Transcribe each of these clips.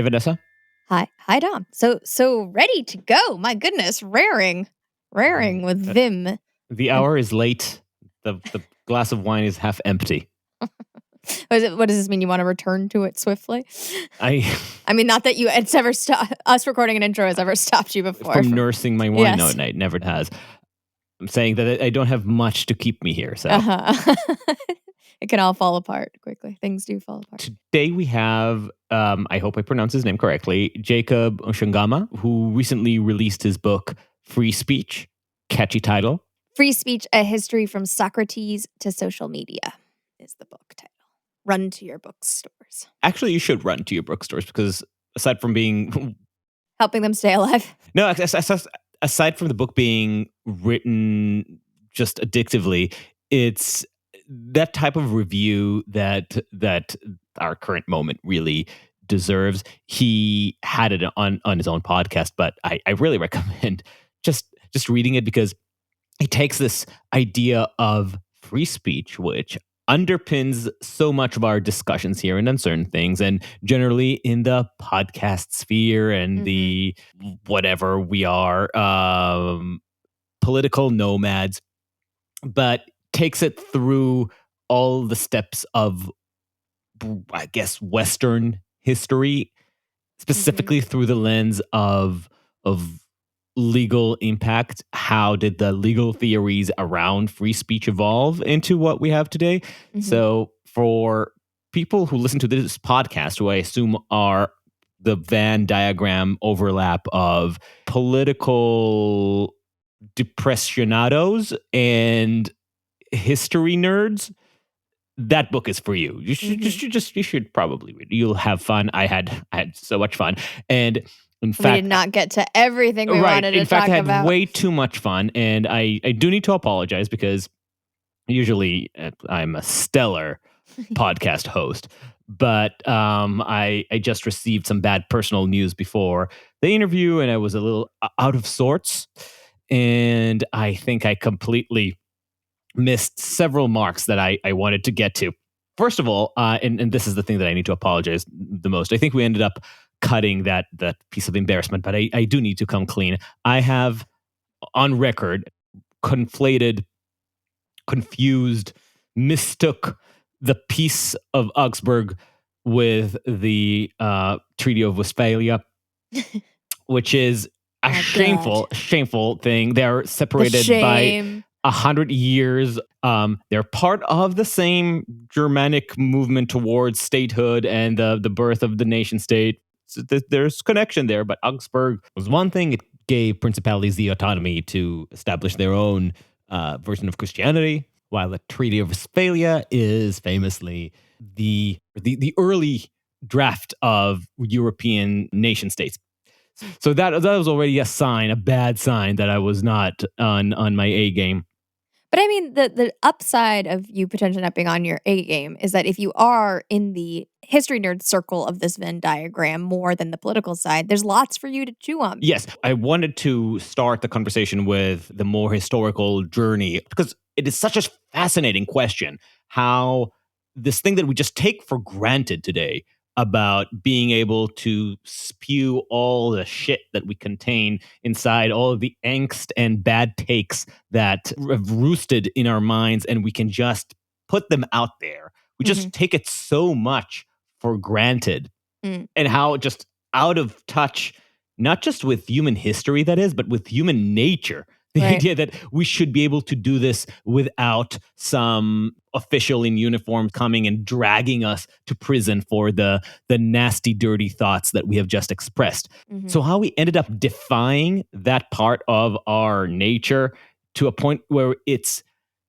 Hi, Vanessa. Hi, Dom. So ready to go. My goodness, raring with vim. The hour is late. The glass of wine is half empty. What does this mean? You want to return to it swiftly? I mean, not that it's ever stopped. Us recording an intro has ever stopped you before from nursing my wine. Yes. No, it never has. I'm saying that I don't have much to keep me here. So it can all fall apart quickly. Things do fall apart. Today we have, I hope I pronounce his name correctly, Jacob Oshangama, who recently released his book, Freespeech. Catchy title. Freespeech, A History from Socrates to Social Media is the book title. Run to your bookstores. Actually, you should run to your bookstores because aside from being... helping them stay alive. No, aside from the book being written just addictively, it's that type of review that our current moment really deserves. He had it on his own podcast, but I really recommend just reading it because he takes this idea of free speech, which underpins so much of our discussions here and on certain things, and generally in the podcast sphere and the whatever we are, political nomads, but takes it through all the steps of, I guess, Western history, specifically through the lens of legal impact. How did the legal theories around free speech evolve into what we have today? So for people who listen to this podcast, who I assume are the Venn diagram overlap of political depressionados and history nerds, that book is for you. You should probably read it. You'll have fun. I had so much fun. And in fact, we did not get to everything we wanted to talk about. In fact, I had way too much fun, and I do need to apologize because usually I'm a stellar podcast host, but I just received some bad personal news before the interview, and I was a little out of sorts, and I think I completely missed several marks that I wanted to get to. First of all, and this is the thing that I need to apologize the most, I think we ended up cutting that piece of embarrassment, but I do need to come clean. I have, on record, confused, mistook the Peace of Augsburg with the Treaty of Westphalia, which is a shameful thing. They're separated by 100 years. They're part of the same Germanic movement towards statehood and the birth of the nation state. So there's connection there, but Augsburg was one thing. It gave principalities the autonomy to establish their own version of Christianity, while the Treaty of Westphalia is famously the early draft of European nation states. So that was already a bad sign that I was not on my A game. But I mean, the upside of you potentially not being on your A game is that if you are in the history nerd circle of this Venn diagram more than the political side, there's lots for you to chew on. Yes, I wanted to start the conversation with the more historical journey because it is such a fascinating question how this thing that we just take for granted today about being able to spew all the shit that we contain inside, all of the angst and bad takes that have roosted in our minds, and we can just put them out there. We just take it so much for granted, and how just out of touch, not just with human history, that is, but with human nature. The idea that we should be able to do this without some official in uniform coming and dragging us to prison for the nasty, dirty thoughts that we have just expressed. So how we ended up defying that part of our nature to a point where it's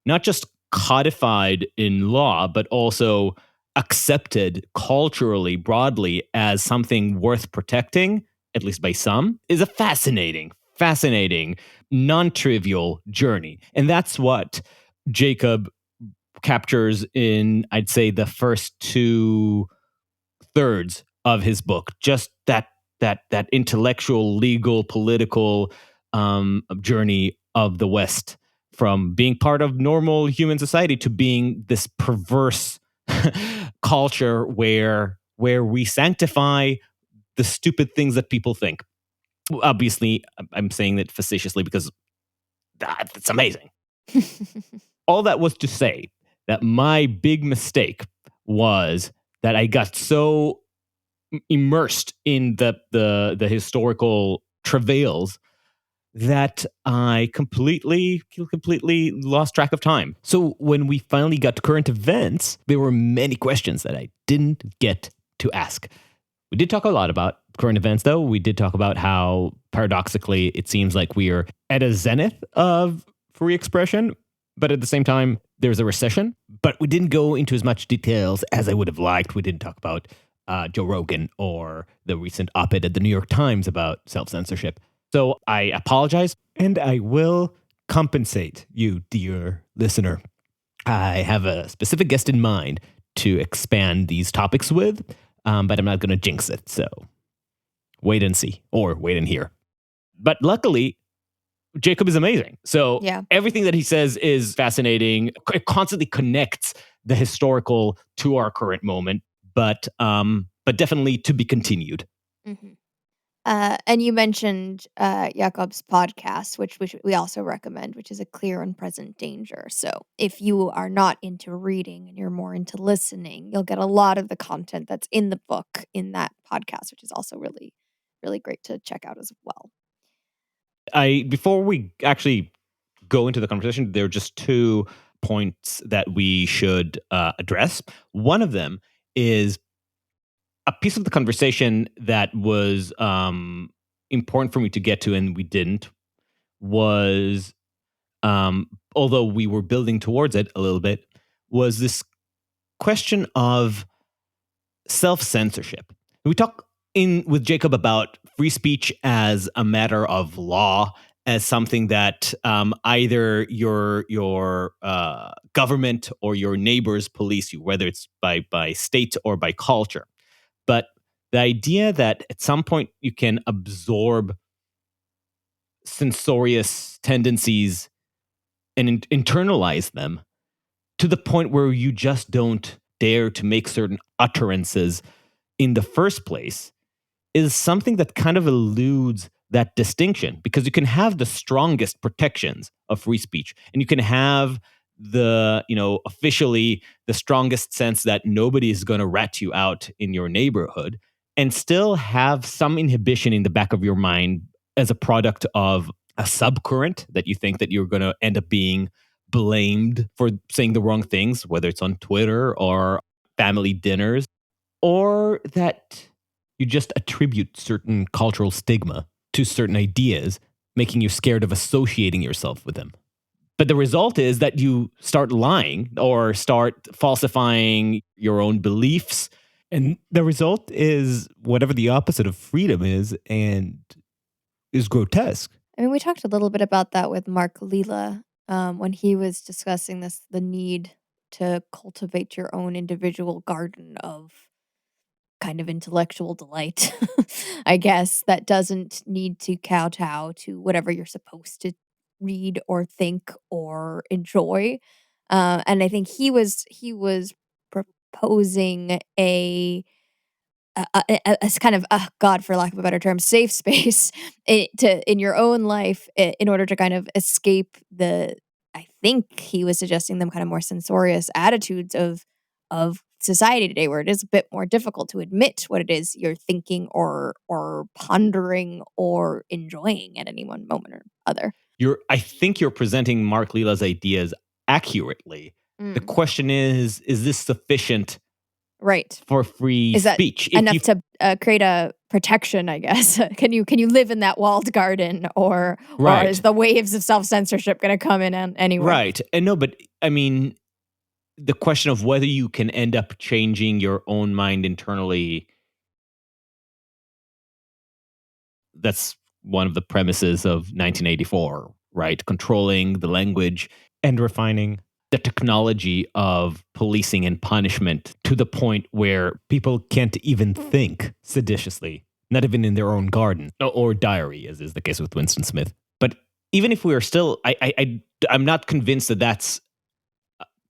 not just codified in law, but also accepted culturally, broadly, as something worth protecting, at least by some, is a fascinating, non-trivial journey. And that's what Jacob captures in, I'd say, the first 2/3 of his book. Just that intellectual, legal, political journey of the West, from being part of normal human society to being this perverse culture where we sanctify the stupid things that people think. Obviously, I'm saying that facetiously because it's amazing. All that was to say that my big mistake was that I got so immersed in the historical travails that I completely lost track of time. So when we finally got to current events, there were many questions that I didn't get to ask. We did talk a lot about current events, though. We did talk about how, paradoxically, it seems like we are at a zenith of free expression, but at the same time, there's a recession. But we didn't go into as much details as I would have liked. We didn't talk about Joe Rogan or the recent op-ed at the New York Times about self-censorship. So I apologize, and I will compensate you, dear listener. I have a specific guest in mind to expand these topics with, but I'm not going to jinx it. So wait and see, or wait and hear. But luckily, Jacob is amazing. So Yeah. everything that he says is fascinating. It constantly connects the historical to our current moment, but definitely to be continued. Mhm. And you mentioned Jakob's podcast, which we also recommend, which is A Clear and Present Danger. So if you are not into reading and you're more into listening, you'll get a lot of the content that's in the book in that podcast, which is also really, really great to check out as well. Before we actually go into the conversation, there are just 2 points that we should address. One of them is a piece of the conversation that was important for me to get to, and we didn't, was, although we were building towards it a little bit, was this question of self-censorship. We talk in with Jacob about free speech as a matter of law, as something that either your government or your neighbors police you, whether it's by state or by culture. But the idea that at some point you can absorb censorious tendencies and internalize them to the point where you just don't dare to make certain utterances in the first place is something that kind of eludes that distinction, because you can have the strongest protections of free speech and you can have officially the strongest sense that nobody is going to rat you out in your neighborhood and still have some inhibition in the back of your mind as a product of a subcurrent that you think that you're going to end up being blamed for saying the wrong things, whether it's on Twitter or family dinners, or that you just attribute certain cultural stigma to certain ideas, making you scared of associating yourself with them. But the result is that you start lying or start falsifying your own beliefs. And the result is whatever the opposite of freedom is, and is grotesque. I mean, we talked a little bit about that with Mark Lila when he was discussing the need to cultivate your own individual garden of kind of intellectual delight, I guess, that doesn't need to kowtow to whatever you're supposed to read or think or enjoy. And I think he was proposing a kind of God, for lack of a better term, safe space in your own life in order to kind of escape the. I think he was suggesting them kind of more censorious attitudes of society today, where it is a bit more difficult to admit what it is you're thinking or pondering or enjoying at any one moment or other. I think you're presenting Mark Lila's ideas accurately. The Mm, question is this sufficient right. for free Is that speech? If enough you to, create a protection, I guess? Can you live in that walled garden, or is Right, the waves of self-censorship gonna come in anywhere? right. And no, but I mean, the question of whether you can end up changing your own mind internally, that's one of the premises of 1984, right? Controlling the language and refining the technology of policing and punishment to the point where people can't even think seditiously, not even in their own garden or diary, as is the case with Winston Smith. But even if we are still, I'm not convinced that that's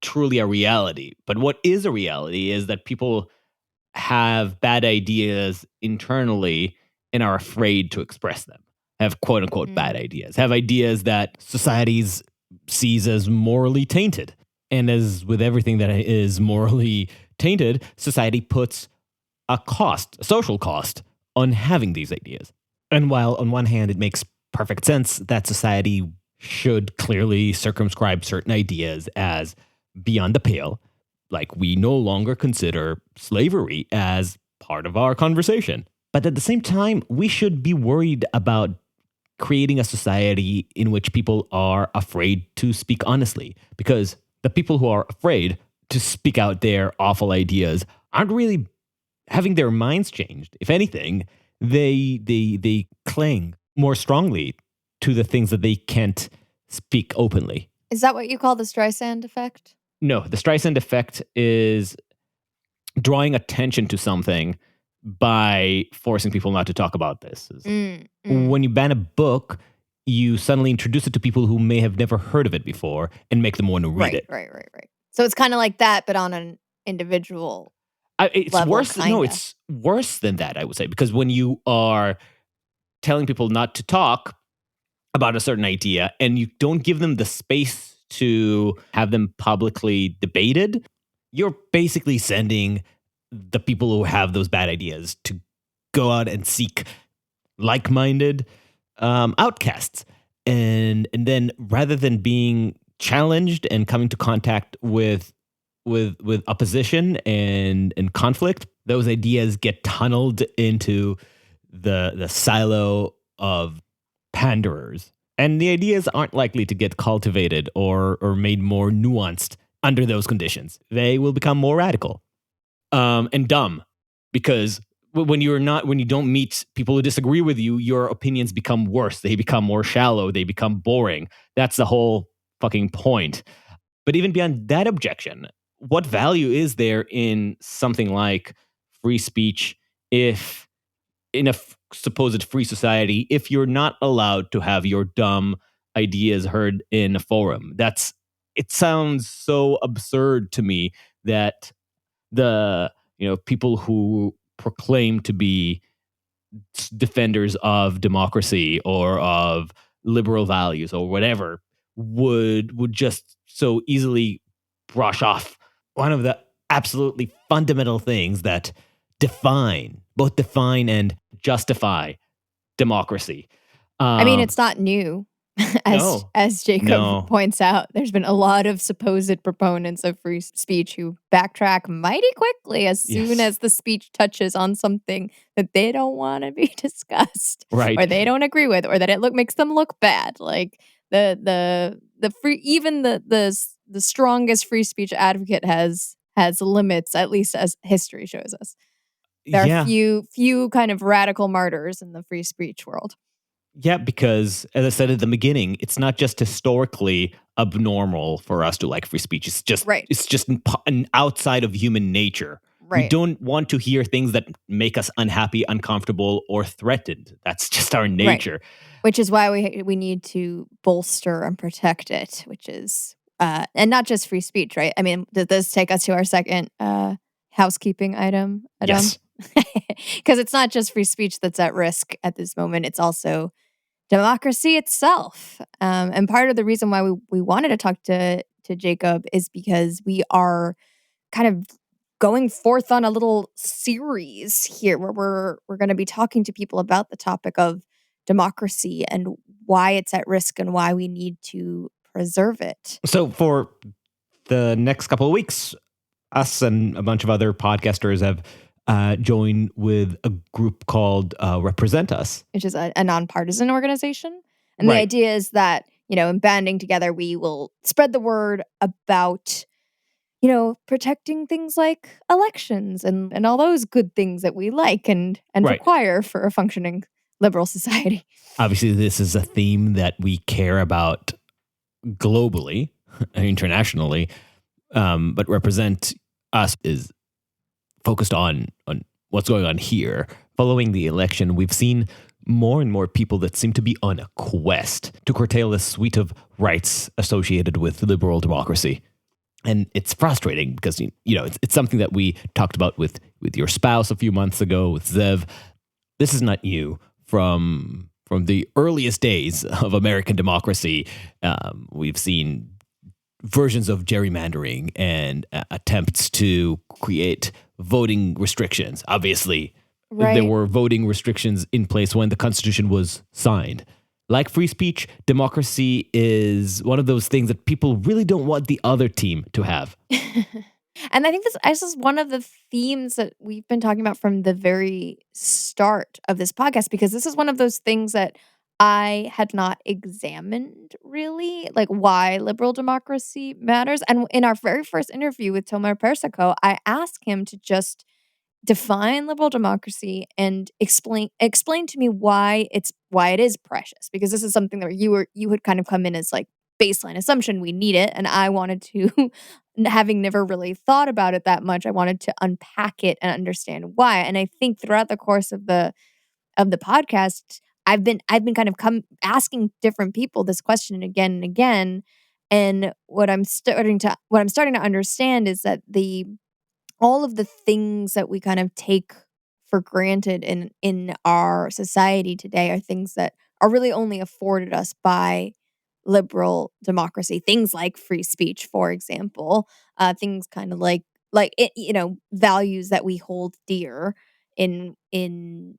truly a reality. But what is a reality is that people have bad ideas internally and are afraid to express them, have quote unquote bad ideas, have ideas that societies sees as morally tainted. And as with everything that is morally tainted, society puts a cost, a social cost, on having these ideas. And while on one hand it makes perfect sense that society should clearly circumscribe certain ideas as beyond the pale, like we no longer consider slavery as part of our conversation. But at the same time, we should be worried about creating a society in which people are afraid to speak honestly, because the people who are afraid to speak out their awful ideas aren't really having their minds changed. If anything, they cling more strongly to the things that they can't speak openly. Is that what you call the Streisand effect? No, the Streisand effect is drawing attention to something by forcing people not to talk about this. When you ban a book, you suddenly introduce it to people who may have never heard of it before and make them want to read it. Right. So it's kind of like that, but on an individual it's level, worse. kinda. No, it's worse than that, I would say, because when you are telling people not to talk about a certain idea and you don't give them the space to have them publicly debated, you're basically sending the people who have those bad ideas to go out and seek like-minded outcasts. And then rather than being challenged and coming to contact with opposition and conflict, those ideas get tunneled into the silo of panderers. And the ideas aren't likely to get cultivated or made more nuanced under those conditions. They will become more radical and dumb, because when you don't meet people who disagree with you, your opinions become worse. They become more shallow. They become boring. That's the whole fucking point. But even beyond that objection, what value is there in something like free speech if in a supposed free society, if you're not allowed to have your dumb ideas heard in a forum? It sounds so absurd to me that the people who proclaim to be defenders of democracy or of liberal values or whatever would just so easily brush off one of the absolutely fundamental things that both define and justify democracy. I mean, it's not new. As Jacob points out, there's been a lot of supposed proponents of free speech who backtrack mighty quickly as soon as the speech touches on something that they don't want to be discussed, right? Or they don't agree with, or that it makes them look bad. Like the strongest free speech advocate has limits, at least as history shows us. There are few kind of radical martyrs in the free speech world. Yeah, because as I said at the beginning, it's not just historically abnormal for us to like free speech. It's just It's just an outside of human nature. Right. We don't want to hear things that make us unhappy, uncomfortable, or threatened. That's just our nature. Right. Which is why we need to bolster and protect it. Which is and not just free speech, right? I mean, does this take us to our second housekeeping item, Adaam? Yes. Because it's not just free speech that's at risk at this moment. It's also democracy itself. And part of the reason why we wanted to talk to Jacob is because we are kind of going forth on a little series here where we're going to be talking to people about the topic of democracy and why it's at risk and why we need to preserve it. So for the next couple of weeks, us and a bunch of other podcasters have joined with a group called Represent Us, which is a nonpartisan organization. And the idea is that, in banding together, we will spread the word about, protecting things like elections and all those good things that we like and require for a functioning liberal society. Obviously, this is a theme that we care about globally, internationally, but Represent Us is focused on what's going on here. Following the election, we've seen more and more people that seem to be on a quest to curtail the suite of rights associated with liberal democracy. And it's frustrating because, it's something that we talked about with your spouse a few months ago, with Zev. This is not new. From the earliest days of American democracy, we've seen versions of gerrymandering and attempts to create voting restrictions. Obviously, there were voting restrictions in place when the Constitution was signed. Like free speech, democracy is one of those things that people really don't want the other team to have. And I think this is one of the themes that we've been talking about from the very start of this podcast, because this is one of those things that I had not examined really, like why liberal democracy matters. And in our very first interview with Tomer Persico, I asked him to just define liberal democracy and explain to me why it is precious, because this is something that you had kind of come in as like baseline assumption, we need it, and I wanted to having never really thought about it that much, I wanted to unpack it and understand why. And I think throughout the course of the podcast, I've been kind of asking different people this question again and again, and what I'm starting to understand is that all of the things that we kind of take for granted in our society today are things that are really only afforded us by liberal democracy. Things like free speech, for example, things kind of like it, values that we hold dear in in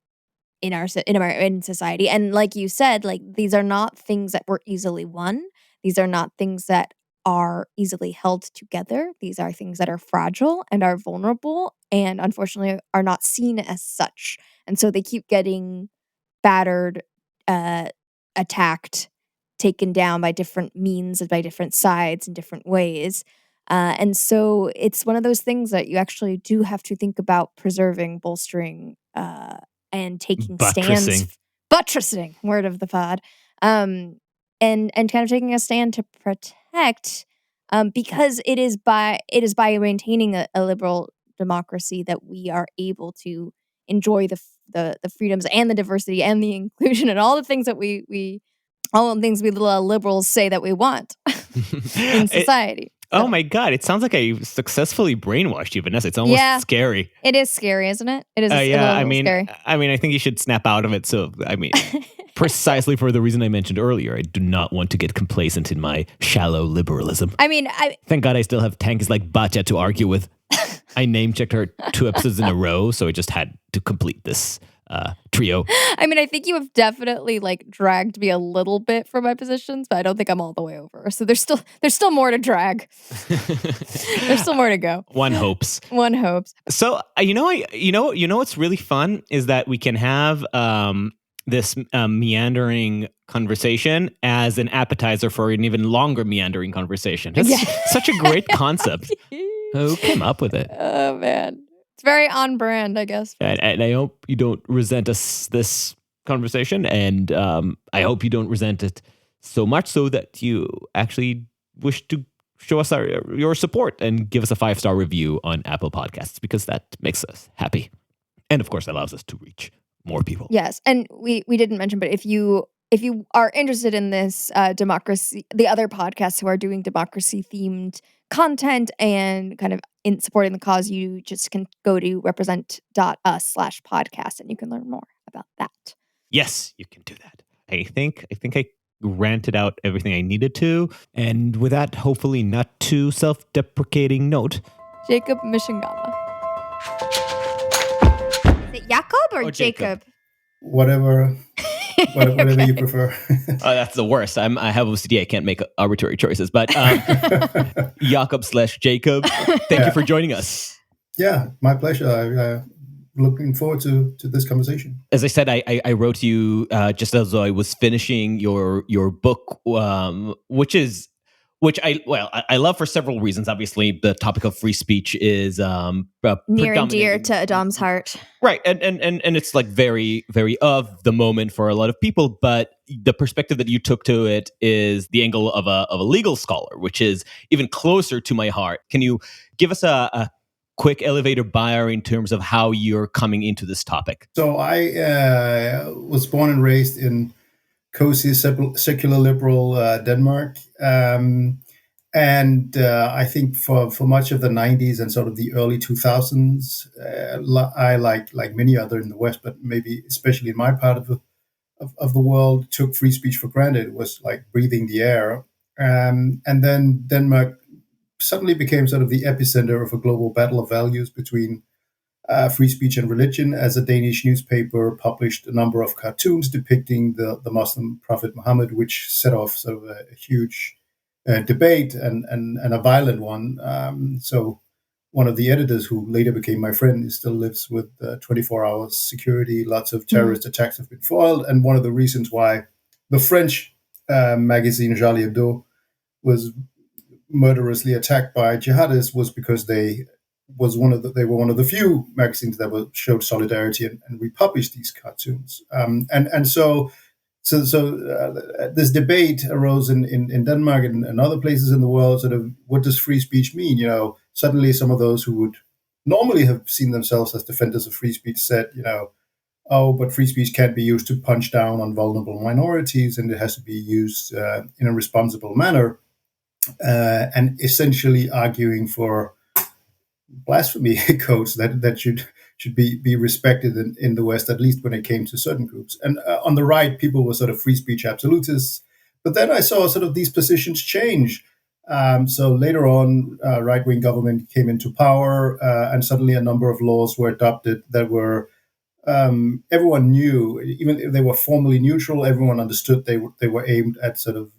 society. And like you said, like these are not things that were easily won. These are not things that are easily held together. These are things that are fragile and are vulnerable and unfortunately are not seen as such. And so they keep getting battered, uh, attacked, taken down by different means and by different sides in different ways. And so it's one of those things that you actually do have to think about preserving, bolstering, and taking Buttressing. stands, buttressing, word of the pod, and kind of taking a stand to protect, because it is by maintaining a liberal democracy that we are able to enjoy the freedoms and the diversity and the inclusion and all the things that we all the things we liberals say that we want in society. Oh my God, it sounds like I successfully brainwashed you, Vanessa. It's almost scary. It is scary, isn't it? It is a little scary. I think you should snap out of it. So, precisely for the reason I mentioned earlier, I do not want to get complacent in my shallow liberalism. Thank God I still have tanks like Batya to argue with. I name-checked her 2 episodes in a row, so I just had to complete this trio. I think you have definitely like dragged me a little bit from my positions, but I don't think I'm all the way over. So there's still more to drag. There's still more to go. One hopes. One hopes. So what's really fun is that we can have this meandering conversation as an appetizer for an even longer meandering conversation. That's such a great concept. Who came up with it? Oh man. It's very on brand, I guess. And I hope you don't resent us this conversation, and I hope you don't resent it so much so that you actually wish to show us your support and give us a 5-star review on Apple Podcasts, because that makes us happy. And of course, allows us to reach more people. Yes. And we didn't mention, but if you are interested in this democracy, the other podcasts who are doing democracy themed content and kind of in supporting the cause, you just can go to represent.us/podcast and you can learn more about that. Yes, you can do that. I think I ranted out everything I needed to. And with that, hopefully not too self-deprecating note, Jacob Mishingama. Is it Jakob or Jacob? Whatever you prefer. That's the worst. I have OCD. I can't make arbitrary choices. But Jakob/Jacob, thank you for joining us. Yeah, my pleasure. I'm looking forward to this conversation. As I said, I wrote to you just as I was finishing your book, which I love for several reasons. Obviously, the topic of free speech is near and dear to Adaam's heart. Right. And it's like very, very of the moment for a lot of people. But the perspective that you took to it is the angle of a legal scholar, which is even closer to my heart. Can you give us a quick elevator bio in terms of how you're coming into this topic? So I was born and raised in cozy secular liberal Denmark, and And I think for much of the 90s and sort of the early 2000s, I, like many other in the West, but maybe especially in my part of the world, took free speech for granted. It was like breathing the air. And then Denmark suddenly became sort of the epicenter of a global battle of values between free speech and religion, as a Danish newspaper published a number of cartoons depicting the Muslim prophet Muhammad, which set off sort of a huge debate and a violent one. So one of the editors, who later became my friend, still lives with 24 hours security. Lots of terrorist attacks have been foiled. And one of the reasons why the French magazine Charlie Hebdo was murderously attacked by jihadists was because they were one of the few magazines that showed solidarity and republished these cartoons. So this debate arose in Denmark and other places in the world. Sort of, what does free speech mean? Suddenly some of those who would normally have seen themselves as defenders of free speech said, oh, but free speech can't be used to punch down on vulnerable minorities, and it has to be used in a responsible manner, and essentially arguing for blasphemy codes that should be respected in the West, at least when it came to certain groups. And on the right, people were sort of free speech absolutists. But then I saw sort of these positions change. So later on, right-wing government came into power, and suddenly a number of laws were adopted that were everyone knew, even if they were formally neutral, everyone understood they were aimed at sort of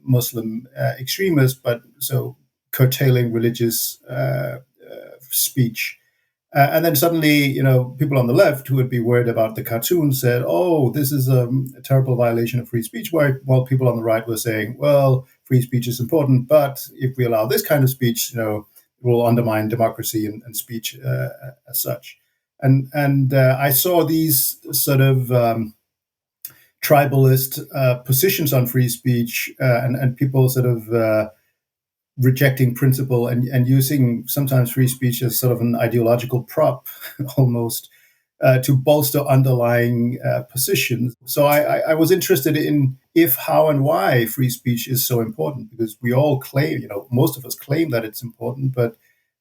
Muslim extremists, but so curtailing religious speech. And then suddenly, people on the left who would be worried about the cartoon said, oh, this is a terrible violation of free speech, while people on the right were saying, well, free speech is important, but if we allow this kind of speech, it will undermine democracy and speech as such. And I saw these sort of tribalist positions on free speech, and people sort of rejecting principle and using sometimes free speech as sort of an ideological prop, almost, to bolster underlying positions. So I was interested in if, how, and why free speech is so important, because we all claim, most of us claim that it's important, but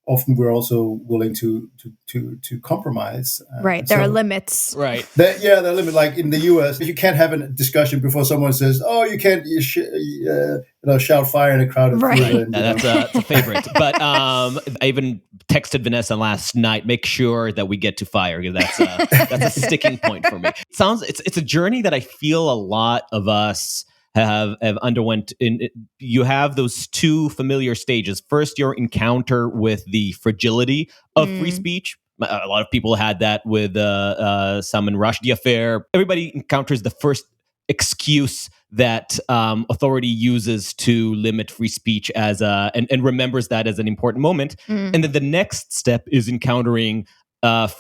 often we're also willing to compromise. Right. There are limits. Right. There are limits. Like in the US, you can't have a discussion before someone says, oh, you can't shout fire in a crowded theater. That's a favorite. But I even texted Vanessa last night, make sure that we get to fire, because that's a sticking point for me. It's a journey that I feel a lot of us have underwent. You have those two familiar stages. First, your encounter with the fragility of free speech. A lot of people had that with Salman Rushdie affair. Everybody encounters the first excuse that authority uses to limit free speech and remembers that as an important moment. And then the next step is encountering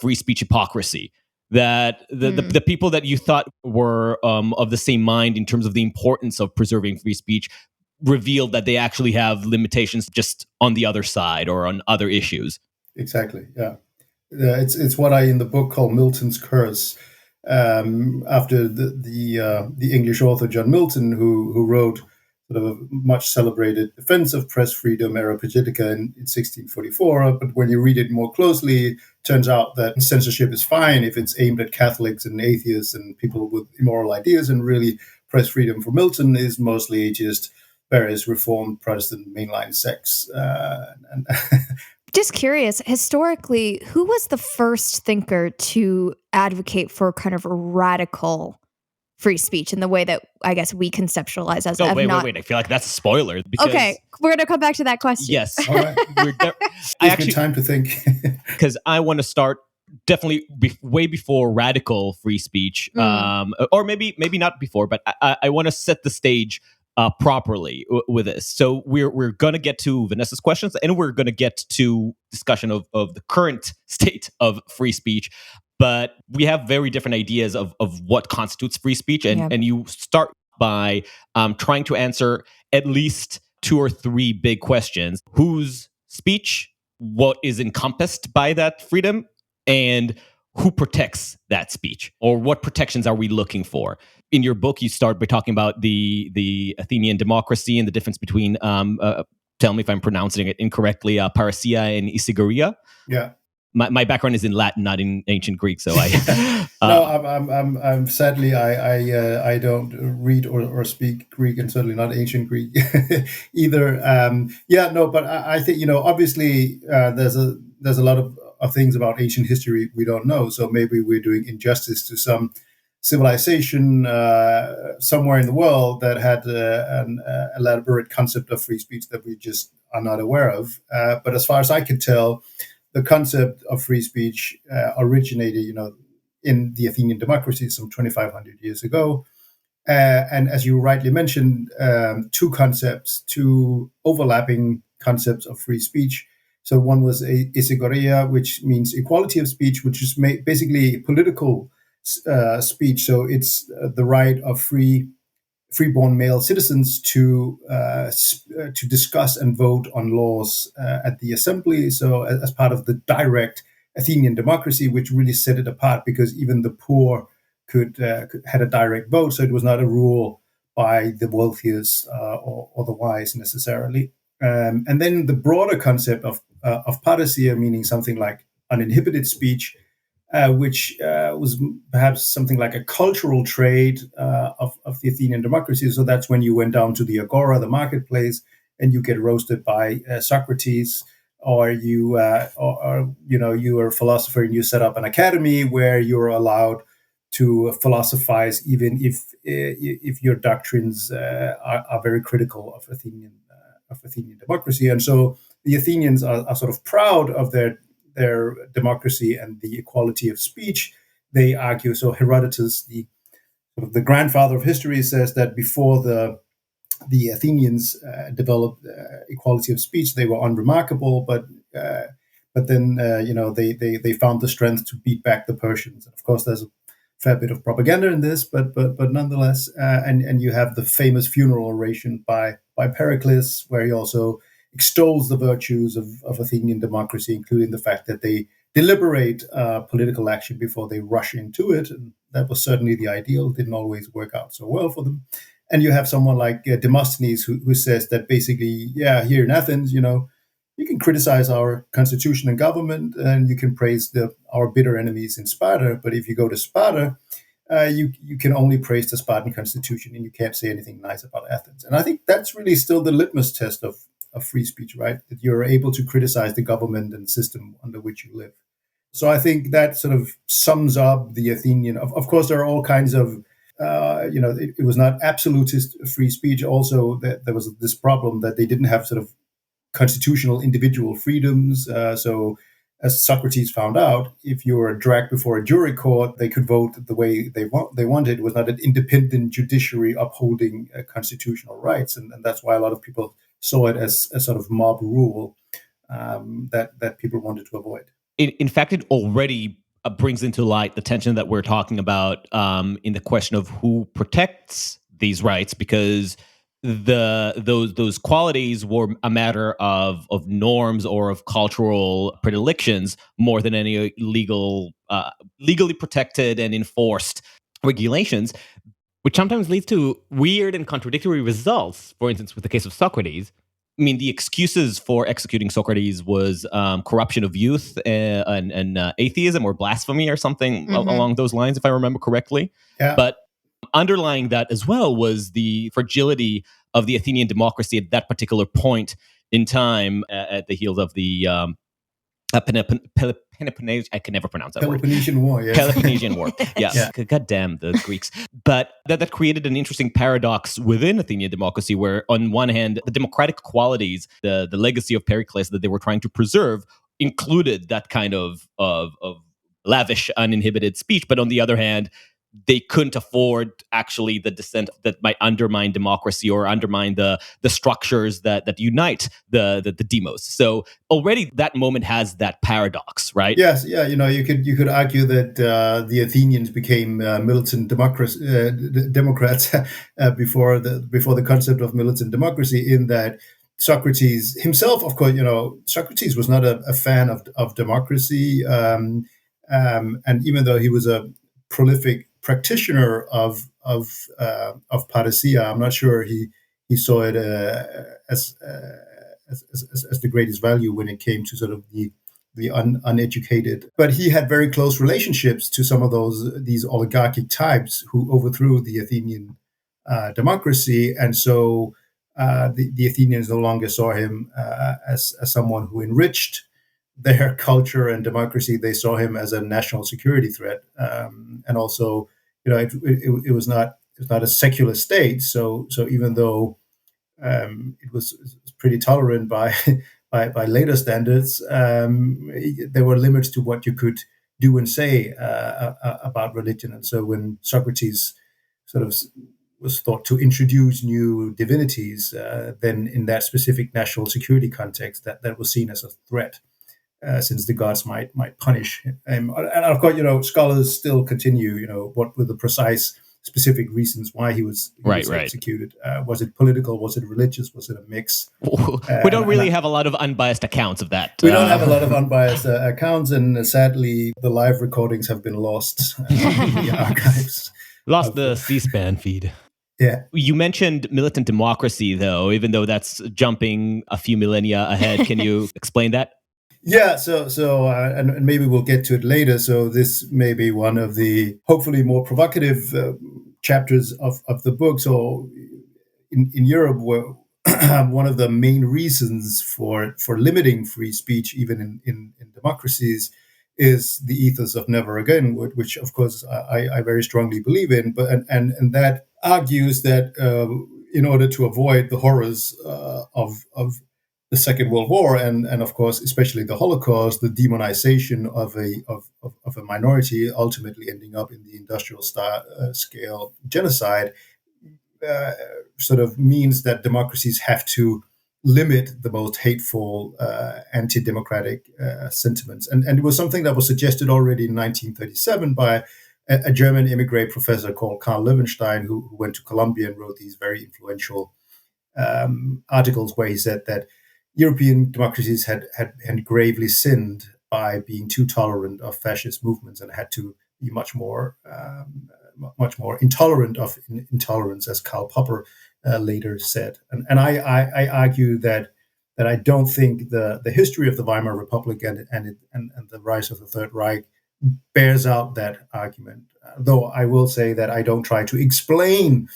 free speech hypocrisy. That the people that you thought were of the same mind in terms of the importance of preserving free speech revealed that they actually have limitations just on the other side or on other issues. Exactly, yeah. It's what I in the book call Milton's curse, after the English author John Milton, who wrote sort of a much celebrated defense of press freedom, Areopagitica, in 1644. But when you read it more closely, it turns out that censorship is fine if it's aimed at Catholics and atheists and people with immoral ideas, and really press freedom for Milton is mostly just various Reformed Protestant mainline sects. Just curious, historically, who was the first thinker to advocate for kind of radical free speech in the way that I guess we conceptualize as wait. I feel like that's a spoiler. Okay, we're going to come back to that question. Yes. All right. I actually time to think. Because I want to start definitely way before radical free speech, or maybe not before, but I want to set the stage properly with this. So we're going to get to Vanessa's questions, and we're going to get to discussion of the current state of free speech. But we have very different ideas of what constitutes free speech. And you start by trying to answer at least two or three big questions. Whose speech? What is encompassed by that freedom? And who protects that speech? Or what protections are we looking for? In your book, you start by talking about the Athenian democracy and the difference between tell me if I'm pronouncing it incorrectly, Parousia and Isidora. Yeah. My background is in Latin, not in ancient Greek, so I. No, I'm sadly I don't read or speak Greek, and certainly not ancient Greek either. But I think obviously there's a lot of things about ancient history we don't know, so maybe we're doing injustice to some civilization somewhere in the world that had an elaborate concept of free speech that we just are not aware of. But as far as I can tell, the concept of free speech originated, in the Athenian democracy some 2,500 years ago. And as you rightly mentioned, two overlapping concepts of free speech. So one was isegoria, which means equality of speech, which is basically political speech. So it's the right of freeborn male citizens to discuss and vote on laws at the assembly. So as part of the direct Athenian democracy, which really set it apart, because even the poor had a direct vote. So it was not a rule by the wealthiest or the wise necessarily. And then the broader concept of parousia, meaning something like uninhibited speech, which was perhaps something like a cultural trait of the Athenian democracy. So that's when you went down to the agora, the marketplace, and you get roasted by Socrates, or you were a philosopher and you set up an academy where you're allowed to philosophize, even if your doctrines are very critical of Athenian democracy. And so the Athenians are sort of proud of their democracy and the equality of speech. They argue. So Herodotus, the grandfather of history, says that before the Athenians developed equality of speech, they were unremarkable, but then they found the strength to beat back the Persians. And of course, there's a fair bit of propaganda in this, but nonetheless, and you have the famous funeral oration by Pericles, where he also extols the virtues of Athenian democracy, including the fact that they deliberate political action before they rush into it. And that was certainly the ideal. It didn't always work out so well for them. And you have someone like Demosthenes who says that basically, here in Athens, you can criticize our constitution and government, and you can praise our bitter enemies in Sparta. But if you go to Sparta, you can only praise the Spartan constitution, and you can't say anything nice about Athens. And I think that's really still the litmus test of free speech, right? That you're able to criticize the government and system under which you live. So I think that sort of sums up the Athenian. Of course, there are all kinds of, it was not absolutist free speech. Also, there was this problem that they didn't have sort of constitutional individual freedoms. So as Socrates found out, if you were dragged before a jury court, they could vote the way they wanted. It was not an independent judiciary upholding constitutional rights. And that's why a lot of people saw it as a sort of mob rule that people wanted to avoid. In fact, it already brings into light the tension that we're talking about in the question of who protects these rights, because those qualities were a matter of norms or of cultural predilections more than any legally protected and enforced regulations, which sometimes leads to weird and contradictory results. For instance, with the case of Socrates, I mean, the excuses for executing Socrates was corruption of youth and atheism or blasphemy or something along those lines, if I remember correctly. Yeah. But underlying that as well was the fragility of the Athenian democracy at that particular point in time, at the heels of the Peloponnesian, I can never pronounce that Peloponnesian War, yes. Peloponnesian War, yes. Yeah. God damn the Greeks. But that created an interesting paradox within Athenian democracy, where on one hand, the democratic qualities, the legacy of Pericles that they were trying to preserve, included that kind of lavish, uninhibited speech. But on the other hand, they couldn't afford actually the dissent that might undermine democracy or undermine the structures that unite the demos. So already that moment has that paradox, right? Yes, yeah. You could argue that the Athenians became militant democrats before the concept of militant democracy. In that Socrates himself, of course, Socrates was not a fan of democracy, and even though he was a prolific practitioner of parousia, I'm not sure he saw it as as the greatest value when it came to sort of the uneducated. But he had very close relationships to some of these oligarchic types who overthrew the Athenian democracy, and so the Athenians no longer saw him as someone who enriched their culture and democracy. They saw him as a national security threat, and also, it was not a secular state. So even though it was pretty tolerant by by later standards, there were limits to what you could do and say about religion. And so when Socrates sort of was thought to introduce new divinities, then in that specific national security context, that was seen as a threat, since the gods might punish him. And of course, scholars still continue, what were the precise specific reasons why he was executed. Was it political? Was it religious? Was it a mix? We don't really have a lot of unbiased accounts of that. We don't have a lot of unbiased accounts, and sadly, the live recordings have been lost in the archives. Lost the C-SPAN feed. Yeah. You mentioned militant democracy, though, even though that's jumping a few millennia ahead. Can you explain that? Yeah, so and maybe we'll get to it later. So this may be one of the hopefully more provocative chapters of the book. So in Europe, one of the main reasons for limiting free speech, even in democracies, is the ethos of never again, which of course I very strongly believe in. But and that argues that in order to avoid the horrors of the Second World War and of course especially the Holocaust, the demonization of a minority ultimately ending up in the industrial scale genocide, sort of means that democracies have to limit the most hateful anti-democratic sentiments. And it was something that was suggested already in 1937 by a German immigrant professor called Karl Löwenstein, who went to Columbia and wrote these very influential articles where he said that European democracies had gravely sinned by being too tolerant of fascist movements and had to be much more intolerant of intolerance, as Karl Popper later said. And I argue that I don't think the history of the Weimar Republic and the rise of the Third Reich bears out that argument. Though I will say that I don't try to explain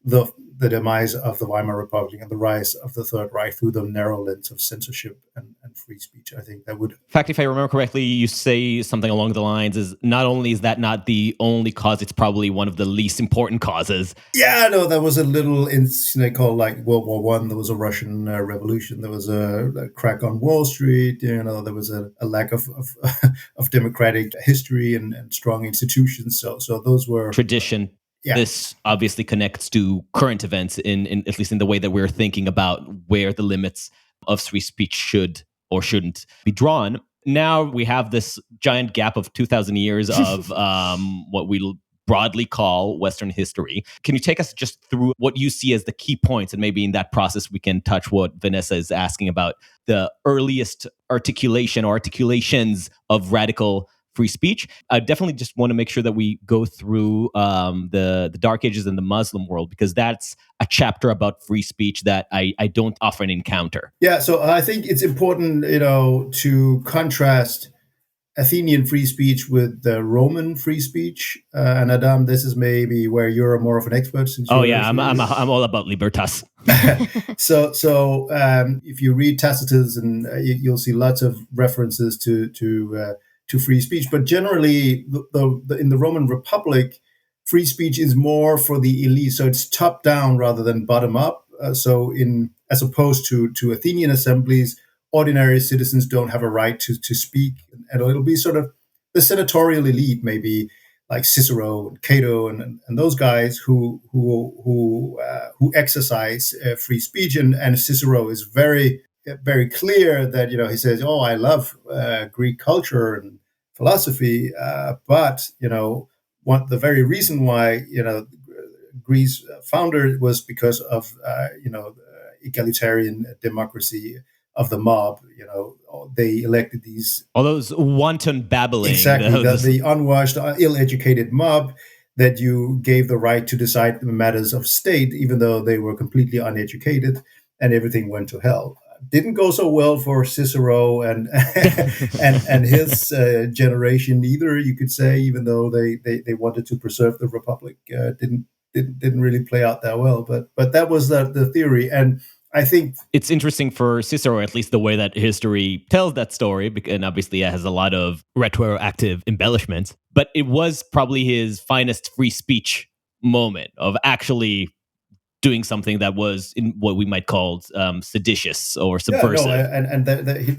the demise of the Weimar Republic and the rise of the Third Reich through the narrow lens of censorship and free speech. I think that would... In fact, if I remember correctly, you say something along the lines is not only is that not the only cause, it's probably one of the least important causes. Yeah, no, there was a little incident called like World War One. There was a Russian Revolution. There was a crack on Wall Street. There was a lack of democratic history and strong institutions. So those were... Tradition. Yeah. This obviously connects to current events in at least in the way that we're thinking about where the limits of free speech should or shouldn't be drawn. Now we have this giant gap of 2,000 years of what we'll broadly call Western history. Can you take us just through what you see as the key points? And maybe in that process, we can touch what Vanessa is asking about, the earliest articulation or articulations of radical free speech. I definitely just want to make sure that we go through the Dark Ages in the Muslim world, because that's a chapter about free speech that I don't often encounter. Yeah, so I think it's important, to contrast Athenian free speech with the Roman free speech. And Adaam, this is maybe where you're more of an expert. Since I'm all about libertas. So if you read Tacitus, and you'll see lots of references to free speech, but generally, in the Roman Republic, free speech is more for the elite. So it's top down rather than bottom up. As opposed to Athenian assemblies, ordinary citizens don't have a right to speak, and it'll be sort of the senatorial elite, maybe like Cicero and Cato and those guys who exercise free speech. And Cicero is very clear that, he says, "Oh, I love Greek culture and philosophy, but the very reason why Greece founded was because of egalitarian democracy of the mob. They elected all those wanton babbling, exactly the unwashed, ill-educated mob that you gave the right to decide the matters of state, even though they were completely uneducated, and everything went to hell." Didn't go so well for Cicero and and his generation either. You could say, even though they wanted to preserve the republic, didn't really play out that well. But that was the theory, and I think it's interesting for Cicero, at least the way that history tells that story, and obviously it has a lot of retroactive embellishments, but it was probably his finest free speech moment of actually doing something that was in what we might call seditious or subversive.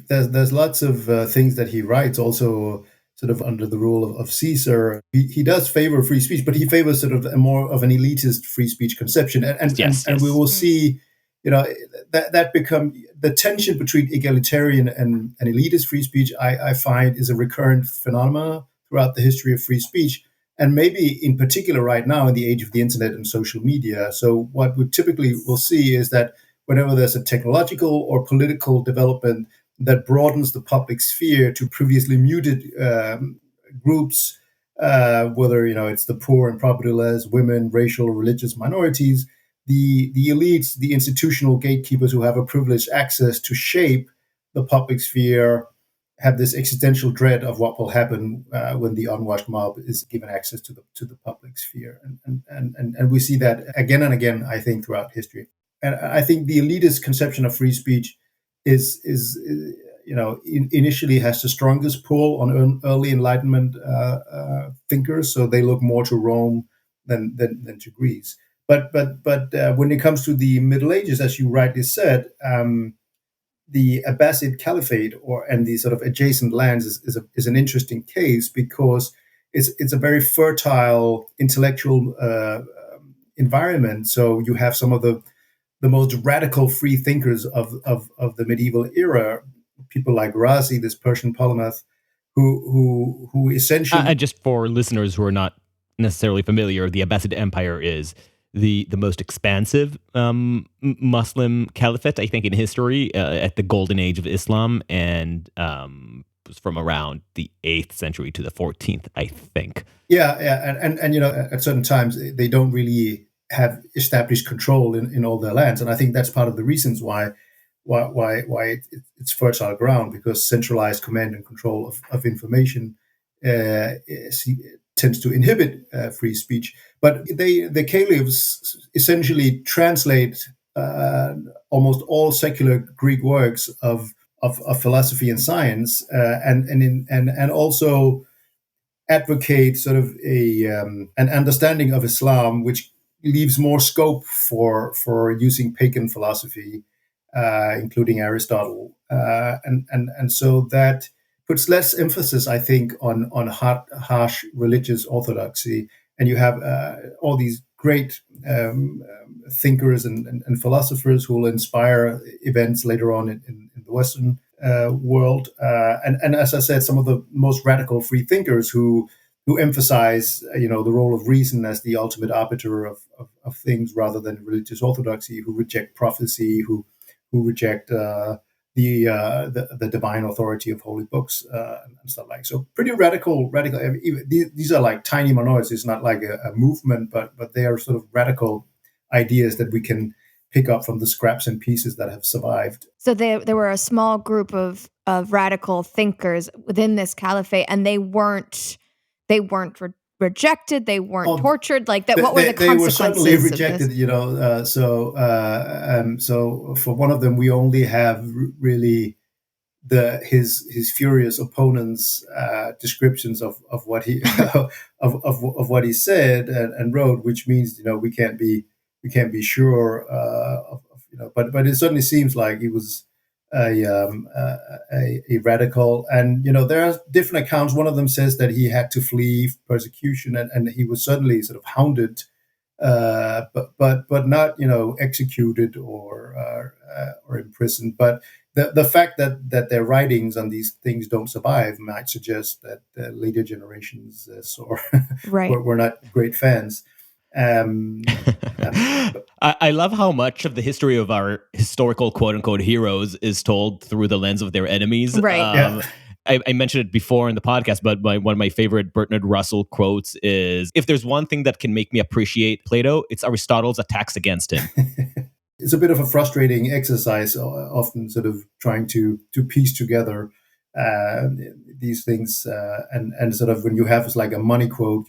There's lots of things that he writes also sort of under the rule of Caesar. He does favor free speech, but he favors sort of a more of an elitist free speech conception, and we will see, that become the tension between egalitarian and elitist free speech. I find is a recurrent phenomena throughout the history of free speech, and maybe in particular right now in the age of the internet and social media. So what we typically will see is that whenever there's a technological or political development that broadens the public sphere to previously muted groups, whether it's the poor and propertyless, women, racial or religious minorities, the elites, the institutional gatekeepers who have a privileged access to shape the public sphere, have this existential dread of what will happen when the unwashed mob is given access to the public sphere, and we see that again and again, I think, throughout history. And I think the elitist conception of free speech is initially has the strongest pull on early Enlightenment thinkers, so they look more to Rome than to Greece. But when it comes to the Middle Ages, as you rightly said, the Abbasid Caliphate and the sort of adjacent lands is an interesting case, because it's a very fertile intellectual environment. So you have some of the most radical free thinkers of the medieval era, people like Razi, this Persian polymath, who essentially, just for listeners who are not necessarily familiar, the Abbasid Empire is the most expansive Muslim caliphate, I think, in history, at the golden age of Islam, and was from around the 8th century to the 14th, I think. And at certain times they don't really have established control in all their lands, and I think that's part of the reasons why it's fertile ground, because centralized command and control of information tends to inhibit free speech. But the caliphs essentially translate almost all secular Greek works of philosophy and science, and also advocate sort of an understanding of Islam which leaves more scope for using pagan philosophy, including Aristotle, and so that puts less emphasis, I think, on harsh religious orthodoxy. And you have all these great thinkers and philosophers who will inspire events later on in the Western world. And as I said, some of the most radical free thinkers who emphasize, the role of reason as the ultimate arbiter of things rather than religious orthodoxy, who reject prophecy, who reject the divine authority of holy books and stuff like. So pretty radical. These are like tiny minorities. It's not like a movement, but they are sort of radical ideas that we can pick up from the scraps and pieces that have survived. So there were a small group of radical thinkers within this caliphate, and they weren't rejected. They weren't tortured. Like that. What were the consequences? They were certainly rejected. So for one of them, we only have really his furious opponents' descriptions of what he of what he said and wrote, which means we can't be sure but it certainly seems like he was a radical. And there are different accounts. One of them says that he had to flee persecution, and he was certainly sort of hounded, but not executed or imprisoned. But the fact that their writings on these things don't survive might suggest that later generations were not great fans. I love how much of the history of our historical quote-unquote heroes is told through the lens of their enemies. Right. I mentioned it before in the podcast, but one of my favorite Bertrand Russell quotes is, if there's one thing that can make me appreciate Plato, it's Aristotle's attacks against him. it's a bit of a frustrating exercise, often sort of trying to piece together these things, and sort of when you have like a money quote,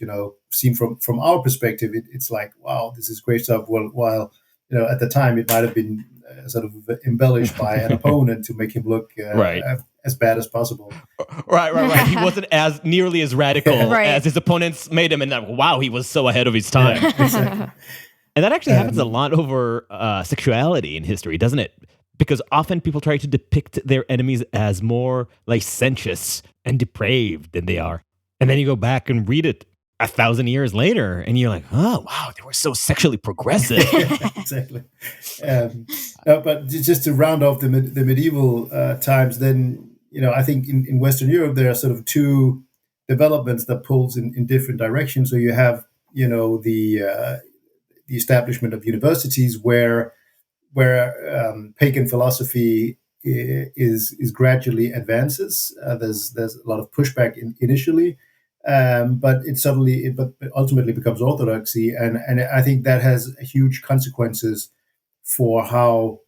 seen from our perspective, it's like, wow, this is great stuff. Well, while at the time it might have been sort of embellished by an opponent to make him look Right. as bad as possible. Right. He wasn't as nearly as radical Right. as his opponents made him, and that, wow, he was so ahead of his time. Yeah, exactly. And that actually happens a lot over sexuality in history, doesn't it? Because often people try to depict their enemies as more licentious and depraved than they are. And then you go back and read it 1,000 years later, and you're like, oh, wow, they were so sexually progressive. Yeah, exactly. But just to round off the medieval times, then, I think in Western Europe, there are sort of two developments that pulls in different directions. So you have, the establishment of universities where pagan philosophy is gradually advances. There's a lot of pushback initially, but but ultimately becomes orthodoxy, and I think that has huge consequences for how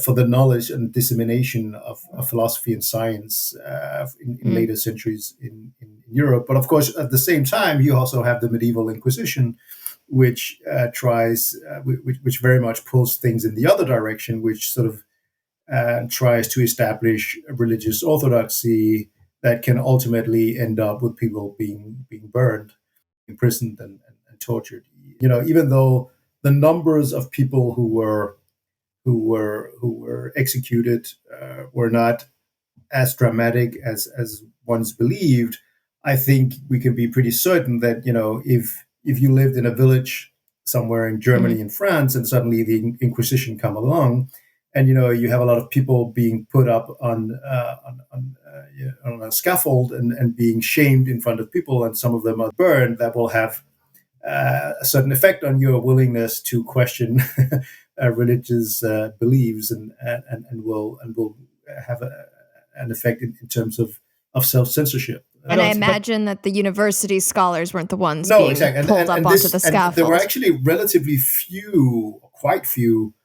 for the knowledge and dissemination of philosophy and science in later centuries in Europe. But of course, at the same time, you also have the medieval Inquisition, which which very much pulls things in the other direction, which sort of tries to establish a religious orthodoxy that can ultimately end up with people being burned, imprisoned, and tortured. Even though the numbers of people who were executed were not as dramatic as once believed, I think we can be pretty certain that if you lived in a village somewhere in Germany and France, and suddenly the Inquisition come along, and you have a lot of people being put up on a scaffold and being shamed in front of people, and some of them are burned, that will have a certain effect on your willingness to question religious beliefs, and will have an effect in terms of self-censorship. And I imagine that the university scholars weren't the ones No, being exactly. pulled up onto the scaffold. And there were actually relatively quite few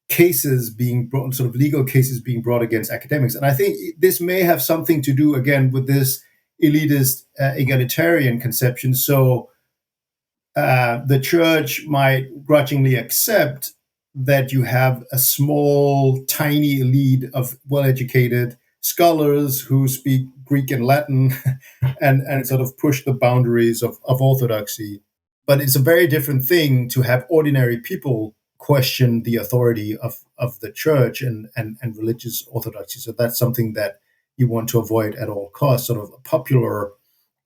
cases being brought, sort of legal cases being brought against academics. And I think this may have something to do, again, with this elitist egalitarian conception. So the church might grudgingly accept that you have a small, tiny elite of well-educated scholars who speak Greek and Latin and sort of push the boundaries of orthodoxy. But it's a very different thing to have ordinary people question the authority of the church and religious orthodoxy. So that's something that you want to avoid at all costs, sort of a popular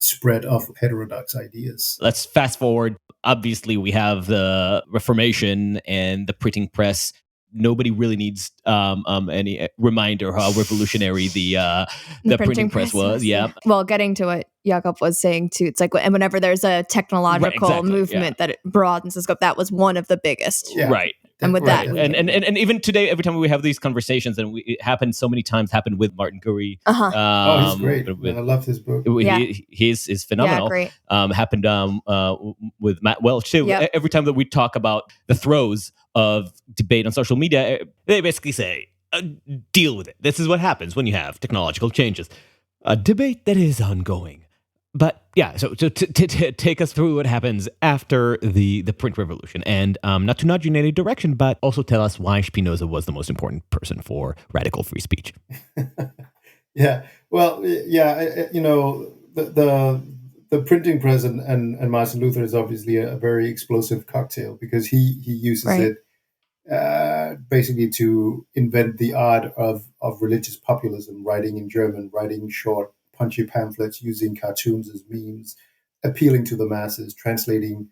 spread of heterodox ideas. Let's fast forward. Obviously, we have the Reformation and the printing press. Nobody really needs any reminder how revolutionary the printing press was. Yeah. Well, getting to what Jakob was saying too, it's like, and whenever there's a technological movement that it broadens the scope, that was one of the biggest. Yeah. Right. And with that, and even today, every time we have these conversations, and it happened so many times, happened with Martin Gurry. He's great. I love his book. He's phenomenal. Yeah, great. Happened with Matt Welch too. Yep. Every time that we talk about the throes of debate on social media, they basically say, deal with it. This is what happens when you have technological changes. A debate that is ongoing. But yeah, so to take us through what happens after the print revolution, and not to nudge you in any direction, but also tell us why Spinoza was the most important person for radical free speech. Yeah, well, yeah, the printing press and Martin Luther is obviously a very explosive cocktail, because he uses it basically to invent the art of religious populism, writing in German, writing short, punchy pamphlets, using cartoons as memes, appealing to the masses, translating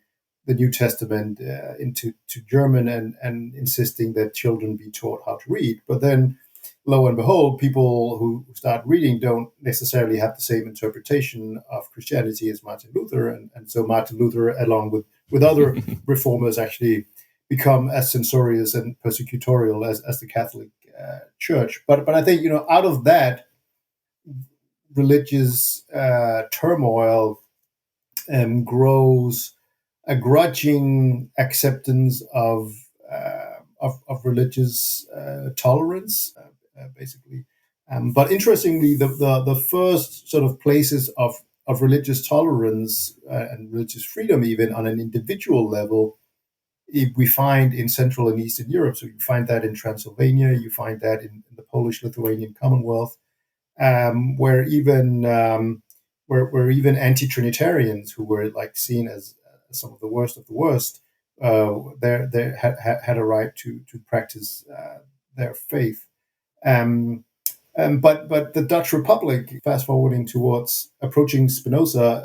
the New Testament into German, and insisting that children be taught how to read. But then, lo and behold, people who start reading don't necessarily have the same interpretation of Christianity as Martin Luther. And so Martin Luther, along with other reformers, actually become as censorious and persecutorial as the Catholic Church. But I think, out of that religious turmoil grows a grudging acceptance of of religious tolerance, basically. But interestingly, the first sort of places of religious tolerance and religious freedom, even on an individual level, we find in Central and Eastern Europe. So you find that in Transylvania, you find that in the Polish-Lithuanian Commonwealth, where even anti-Trinitarians, who were like seen as some of the worst, they had a right to practice their faith. But the Dutch Republic, fast forwarding towards approaching Spinoza,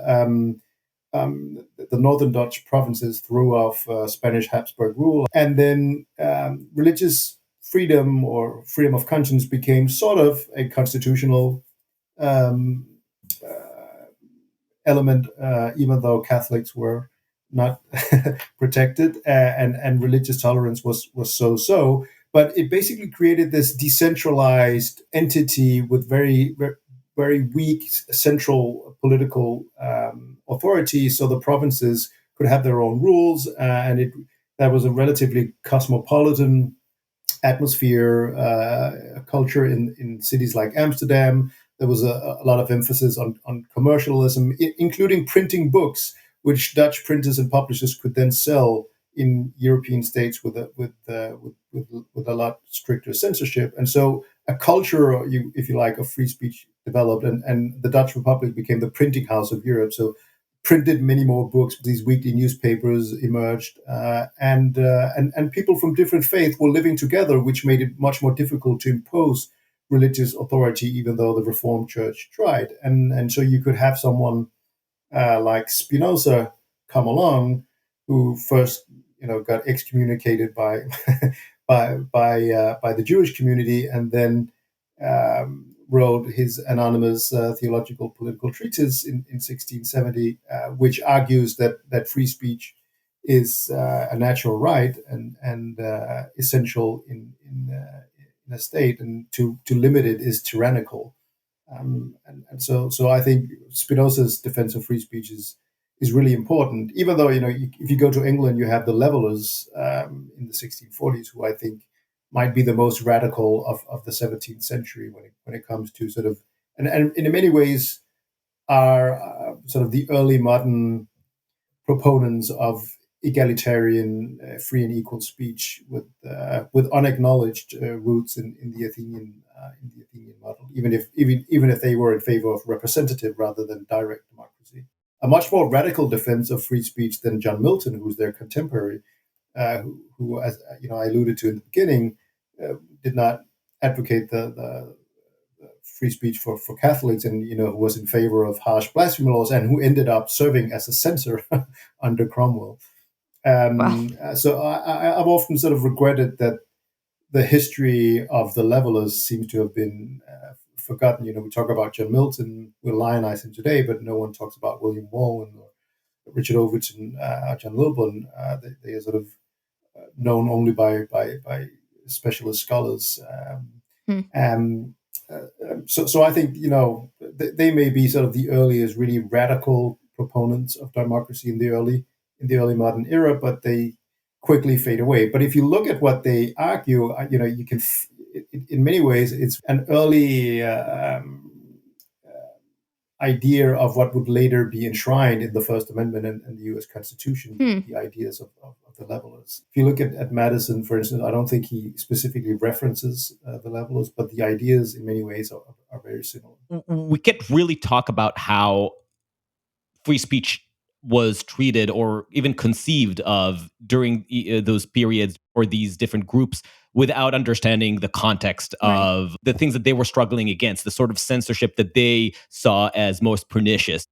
the northern Dutch provinces threw off Spanish Habsburg rule, and then religious freedom or freedom of conscience became sort of a constitutional um, element, even though Catholics were not protected, and religious tolerance was so. But it basically created this decentralized entity with very weak central political authority. So the provinces could have their own rules, and that was a relatively cosmopolitan atmosphere, culture in cities like Amsterdam. There was a lot of emphasis on commercialism, including printing books, which Dutch printers and publishers could then sell in European states with a lot stricter censorship. And so a culture, if you like, of free speech developed, and the Dutch Republic became the printing house of Europe. So printed many more books. These weekly newspapers emerged, and people from different faiths were living together, which made it much more difficult to impose religious authority, even though the Reformed Church tried. And so you could have someone like Spinoza come along, who first got excommunicated by by the Jewish community, and then wrote his anonymous theological political treatise in 1670, which argues that free speech is a natural right and essential in a state, and to limit it is tyrannical. And so I think Spinoza's defense of free speech is really important. Even though if you go to England, you have the Levelers in the 1640s, who I think might be the most radical of the 17th century when it comes to sort of, and in many ways are sort of the early modern proponents of egalitarian, free and equal speech with unacknowledged roots in the Athenian model, even if they were in favor of representative rather than direct democracy. A much more radical defense of free speech than John Milton, who's their contemporary, who, as I alluded to in the beginning, did not advocate the free speech for Catholics, and who was in favor of harsh blasphemy laws, and who ended up serving as a censor under Cromwell. Wow. So I've often sort of regretted that the history of the Levelers seems to have been forgotten. We talk about John Milton, we lionize him today, but no one talks about William Warren or Richard Ovitz and John Lilburn. They are sort of known only by specialist scholars. So I think they may be sort of the earliest really radical proponents of democracy in the early modern era, but they quickly fade away. But if you look at what they argue, you can, in many ways, it's an early idea of what would later be enshrined in the First Amendment and the U.S. Constitution, the ideas of the Levelers. If you look at Madison, for instance, I don't think he specifically references the Levelers, but the ideas in many ways are very similar. We can't really talk about how free speech was treated or even conceived of during those periods or these different groups without understanding the context of the things that they were struggling against, the sort of censorship that they saw as most pernicious.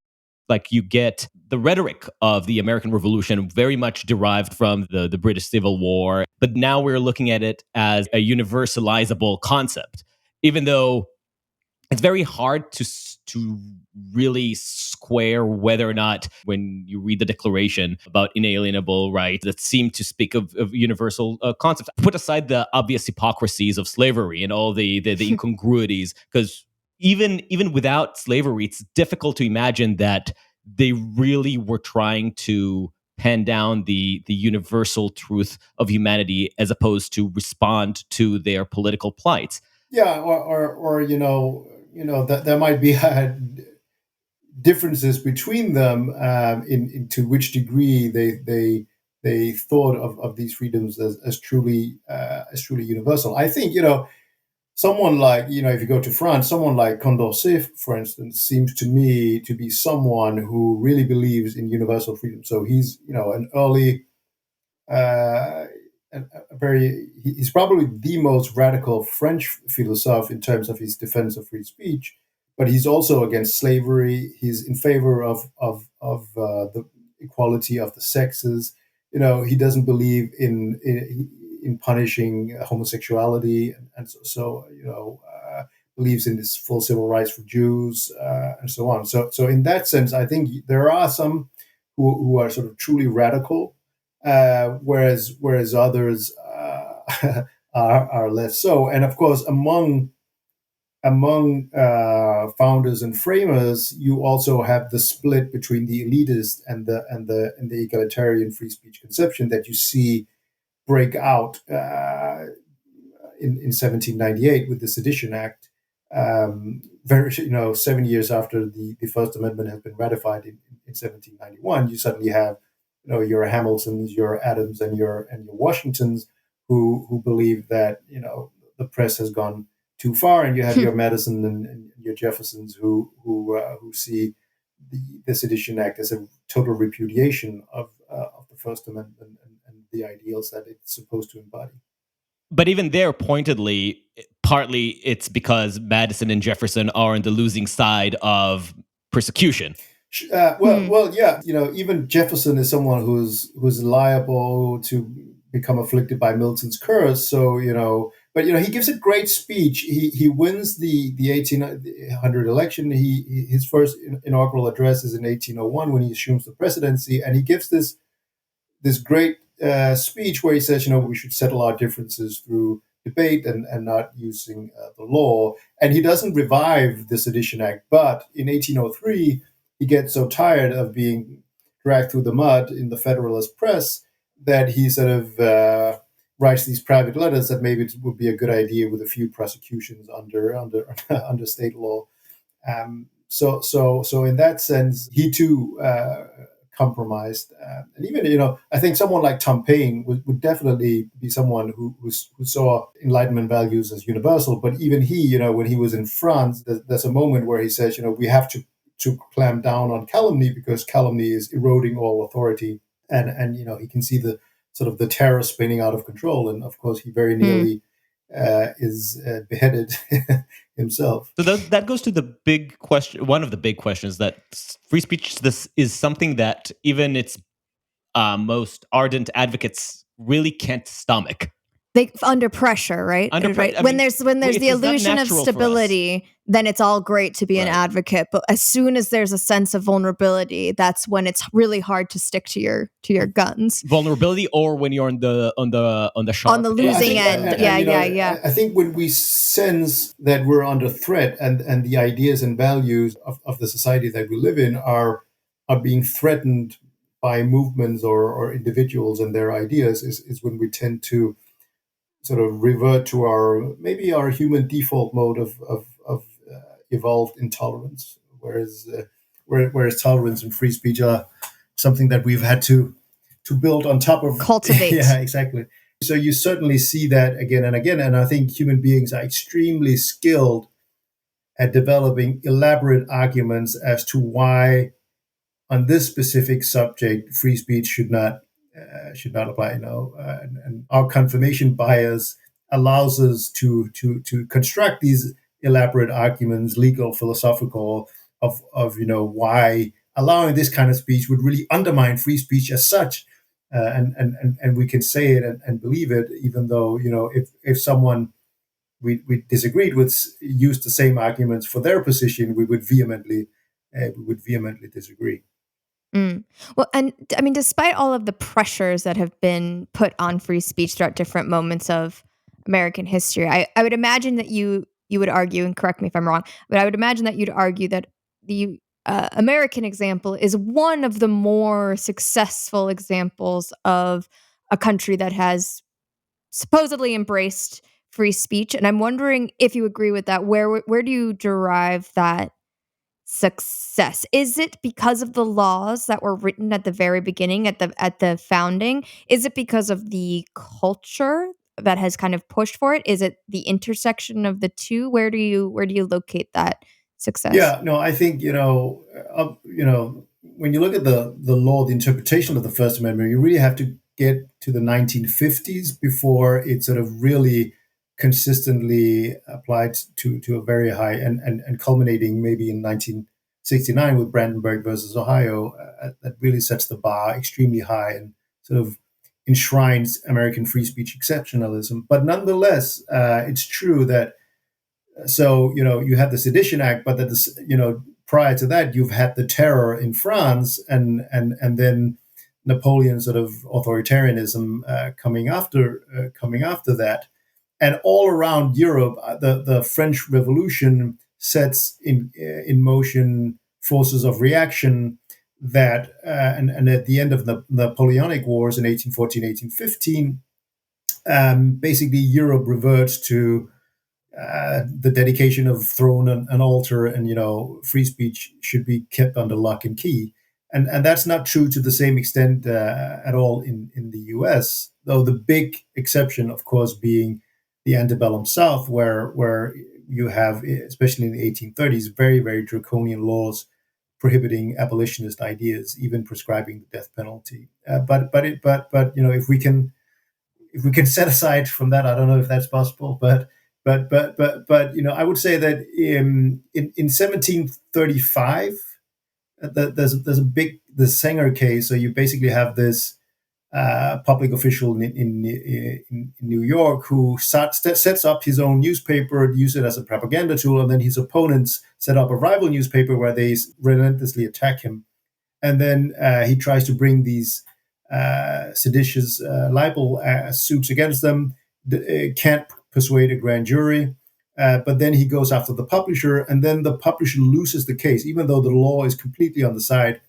Like, you get the rhetoric of the American Revolution very much derived from the British Civil War, but now we're looking at it as a universalizable concept, even though it's very hard to really square whether or not, when you read the Declaration about inalienable rights that seem to speak of universal concepts, put aside the obvious hypocrisies of slavery and all the incongruities, because even without slavery, it's difficult to imagine that they really were trying to pen down the universal truth of humanity as opposed to respond to their political plight. Yeah, or that there might be differences between them in to which degree they thought of these freedoms as truly universal. I think someone like if you go to France, someone like Condorcet, for instance, seems to me to be someone who really believes in universal freedom. So he's an early uh, he's probably the most radical French philosopher in terms of his defense of free speech, but he's also against slavery. He's in favor of the equality of the sexes. He doesn't believe in punishing homosexuality, and believes in this full civil rights for Jews, and so on. So in that sense, I think there are some who are sort of truly radical, whereas others are less so. And of course, among founders and framers, you also have the split between the elitist and the egalitarian free speech conception that you see break out in 1798 with the Sedition Act. 7 years after the First Amendment has been ratified in 1791, you suddenly have your Hamiltons, your Adams, and your Washingtons who believe that the press has gone too far, and you have your Madison and your Jeffersons who see the Sedition Act as a total repudiation of the First Amendment and the ideals that it's supposed to embody. But even there, pointedly, partly it's because Madison and Jefferson are on the losing side of persecution. Well, yeah. Even Jefferson is someone who's liable to become afflicted by Milton's curse. So but he gives a great speech. He wins the 1800 election. His first inaugural address is in 1801 when he assumes the presidency, and he gives this great speech where he says, we should settle our differences through debate and not using the law. And he doesn't revive the Sedition Act, but in 1803 he gets so tired of being dragged through the mud in the Federalist press that he sort of writes these private letters that maybe it would be a good idea with a few prosecutions under state law. So in that sense, he too compromised, and even I think someone like Tom Paine would definitely be someone who saw Enlightenment values as universal. But even he, when he was in France, there's a moment where he says, we have to clamp down on calumny because calumny is eroding all authority, and he can see the sort of the terror spinning out of control, and of course he very nearly is beheaded himself. So that goes to the big question. One of the big questions that free speech is something that even its most ardent advocates really can't stomach. They under pressure, right? Right. When there's the illusion of stability, then it's all great to be an advocate. But as soon as there's a sense of vulnerability, that's when it's really hard to stick to your guns. Vulnerability, or when you're on the losing end. Yeah. I think when we sense that we're under threat and the ideas and values of the society that we live in are being threatened by movements or individuals and their ideas, is when we tend to sort of revert to our human default mode of evolved intolerance, whereas tolerance and free speech are something that we've had to build on top of cultivate. Yeah, exactly. So you certainly see that again and again, and I think human beings are extremely skilled at developing elaborate arguments as to why, on this specific subject, free speech should not apply. And our confirmation bias allows us to construct these elaborate arguments, legal, philosophical, of why allowing this kind of speech would really undermine free speech as such, and we can say it and believe it, even though if someone we disagreed with used the same arguments for their position, we would vehemently disagree. Well, and I mean, despite all of the pressures that have been put on free speech throughout different moments of American history, I would imagine that you would argue, and correct me if I'm wrong, but I would imagine that you'd argue that the American example is one of the more successful examples of a country that has supposedly embraced free speech. And I'm wondering if you agree with that. Where do you derive that success? Is it because of the laws that were written at the very beginning, at the founding? Is it because of the culture that has kind of pushed for it? Is it the intersection of the two? Where do you locate that success? Yeah, no, I think when you look at the law, the interpretation of the First Amendment, you really have to get to the 1950s before it sort of really consistently applied to a very high and culminating maybe in 1969 with Brandenburg versus Ohio, that really sets the bar extremely high and sort of enshrines American free speech exceptionalism. But nonetheless, it's true that you had the Sedition Act, but that prior to that you've had the terror in France and then Napoleon's sort of authoritarianism coming after that, and all around Europe, the French Revolution sets in motion forces of reaction that and at the end of the Napoleonic Wars in 1814, 1815, basically Europe reverts to the dedication of throne and altar, and free speech should be kept under lock and key, and that's not true to the same extent at all in the U.S. Though the big exception, of course, being the antebellum South, where you have, especially in the 1830s, very very draconian laws prohibiting abolitionist ideas, even prescribing the death penalty. But if we can set aside from that, I don't know if that's possible, but I would say that in 1735, there's a big the Sanger case. So you basically have this public official in New York who sets up his own newspaper, use it as a propaganda tool, and then his opponents set up a rival newspaper where they relentlessly attack him, and then he tries to bring these seditious libel suits against them. Can't persuade a grand jury, but then he goes after the publisher, and then the publisher loses the case, even though the law is completely on the side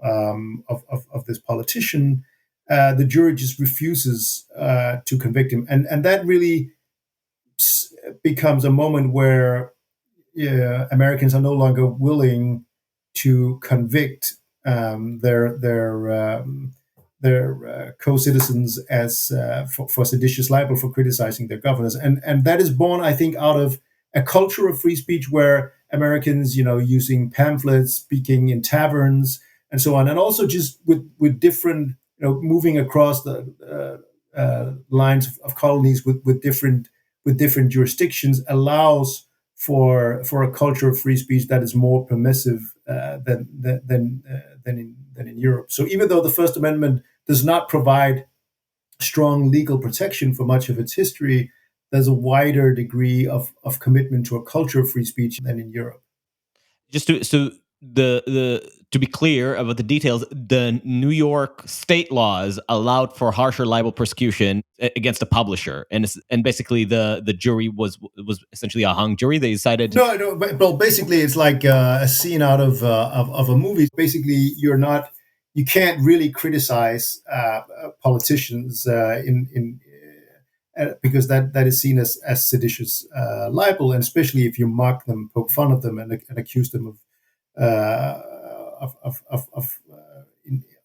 of this politician. The jury just refuses to convict him, and that really becomes a moment where Americans are no longer willing to convict their co-citizens as for seditious libel for criticizing their governors, and that is born, I think, out of a culture of free speech where Americans, using pamphlets, speaking in taverns, and so on, and also just with different, moving across the lines of colonies with different jurisdictions allows for a culture of free speech that is more permissive than in Europe. So even though the First Amendment does not provide strong legal protection for much of its history, there's a wider degree of commitment to a culture of free speech than in Europe. Just to be clear about the details, the New York state laws allowed for harsher libel prosecution against a publisher, and basically the jury was essentially a hung jury. They decided well, basically it's like a scene out of a movie. Basically, you can't really criticize politicians because that is seen as seditious libel, and especially if you mock them, poke fun of them, and accuse them of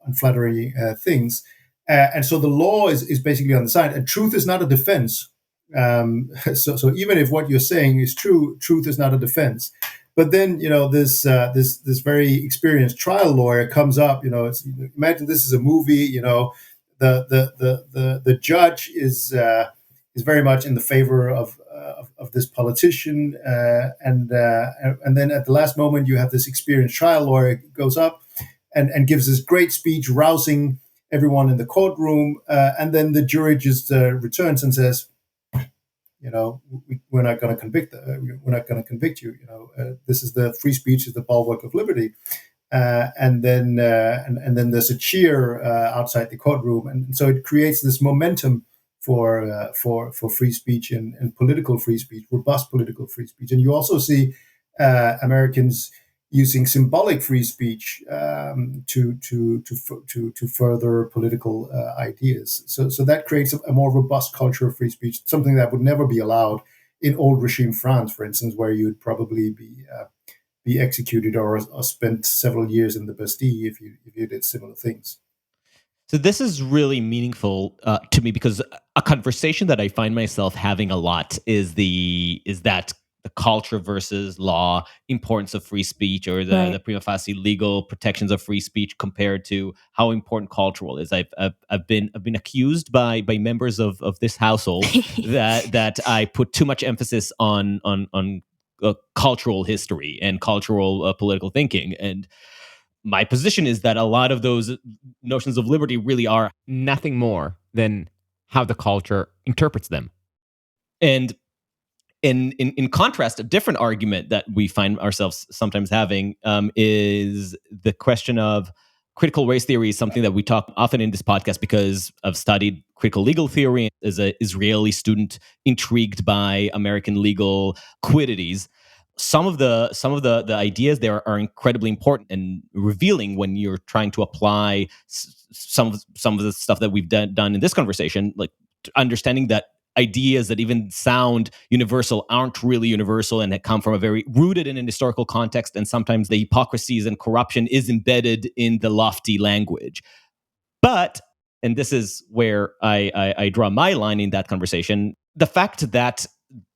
unflattering things. And so the law is basically on the side, and truth is not a defense. So even if what you're saying is true, truth is not a defense. But then this very experienced trial lawyer comes up. Imagine this is a movie. The judge is very much in the favor of this politician, and then at the last moment you have this experienced trial lawyer goes up and gives this great speech, rousing everyone in the courtroom, and then the jury just returns and says, we're not going to convict. We're not going to convict you. This is the free speech is the bulwark of liberty, and then there's a cheer outside the courtroom, and so it creates this momentum for free speech and political free speech, robust political free speech. And you also see Americans using symbolic free speech to further political ideas. So that creates a more robust culture of free speech, something that would never be allowed in old regime France, for instance, where you'd probably be executed or spent several years in the Bastille if you did similar things. So this is really meaningful to me because a conversation that I find myself having a lot is that the culture versus law importance of free speech, or the Right. prima facie legal protections of free speech compared to how important cultural is. I've been accused by members of this household that I put too much emphasis on cultural history and cultural political thinking. And my position is that a lot of those notions of liberty really are nothing more than how the culture interprets them. And in contrast, a different argument that we find ourselves sometimes having is the question of critical race theory is something that we talk often in this podcast because I've studied critical legal theory as an Israeli student intrigued by American legal quiddities. Some of the ideas there are incredibly important and revealing when you're trying to apply some of the stuff that we've done in this conversation, like understanding that ideas that even sound universal aren't really universal and that come from a very rooted in an historical context, and sometimes the hypocrisies and corruption is embedded in the lofty language. But, and this is where I draw my line in that conversation, the fact that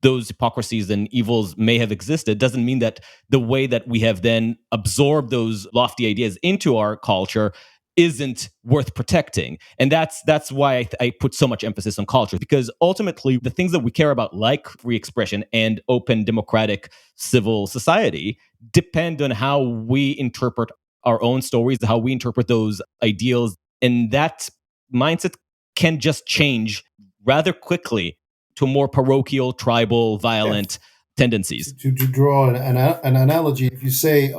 those hypocrisies and evils may have existed doesn't mean that the way that we have then absorbed those lofty ideas into our culture isn't worth protecting. And that's why I put so much emphasis on culture, because ultimately the things that we care about, like free expression and open democratic civil society, depend on how we interpret our own stories, how we interpret those ideals. And that mindset can just change rather quickly to more parochial, tribal, violent tendencies. To draw an analogy, if you say,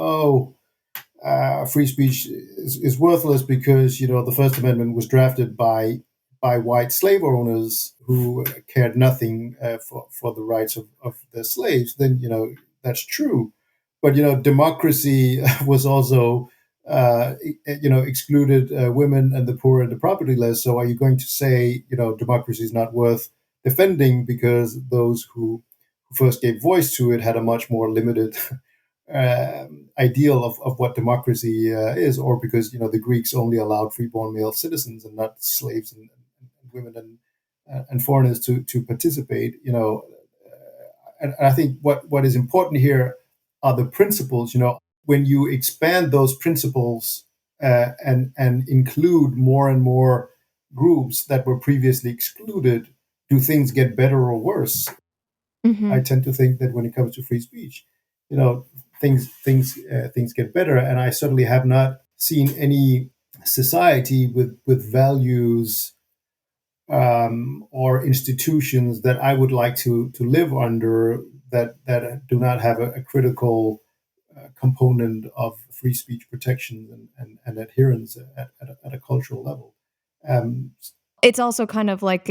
free speech is worthless because the First Amendment was drafted by white slave owners who cared nothing for the rights of their slaves, then that's true. But democracy was also excluded women and the poor and the propertyless. So are you going to say democracy is not worth defending because those who first gave voice to it had a much more limited ideal of what democracy is, or because the Greeks only allowed freeborn male citizens and not slaves and women and foreigners to participate? And I think what is important here are the principles. When you expand those principles and include more and more groups that were previously excluded, do things get better or worse? Mm-hmm. I tend to think that when it comes to free speech, things get better, and I certainly have not seen any society with values or institutions that I would like to live under that do not have a critical component of free speech protection and adherence at a cultural level. It's also kind of like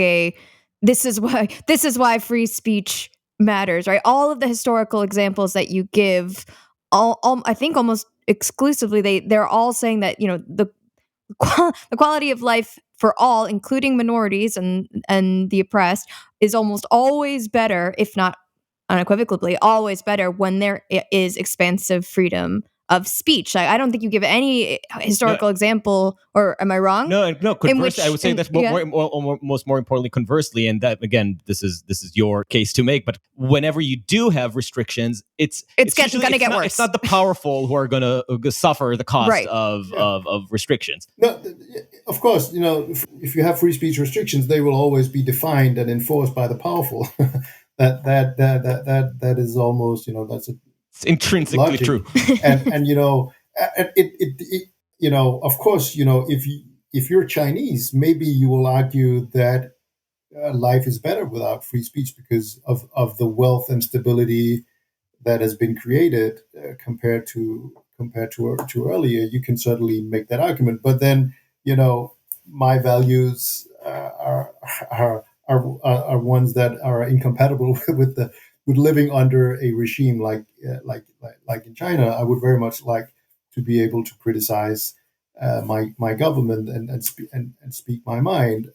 this is why free speech matters, right? All of the historical examples that you give, I think almost exclusively they're all saying that the quality of life for all, including minorities and the oppressed, is almost always better, if not unequivocally always better, when there is expansive freedom of speech. I don't think you give any historical example, or am I wrong? No. Conversely, I would say that's more importantly, conversely, and that again, this is your case to make. But whenever you do have restrictions, it's going to get worse. It's not the powerful who are going to suffer the cost Right. of restrictions. No, of course, if you have free speech restrictions, they will always be defined and enforced by the powerful. that is almost that's it's intrinsically logic. True. and of course, if you're Chinese, maybe you will argue that life is better without free speech because of the wealth and stability that has been created compared to earlier. You can certainly make that argument, but then my values are ones that are incompatible with living under a regime like in China, I would very much like to be able to criticize my government and speak my mind.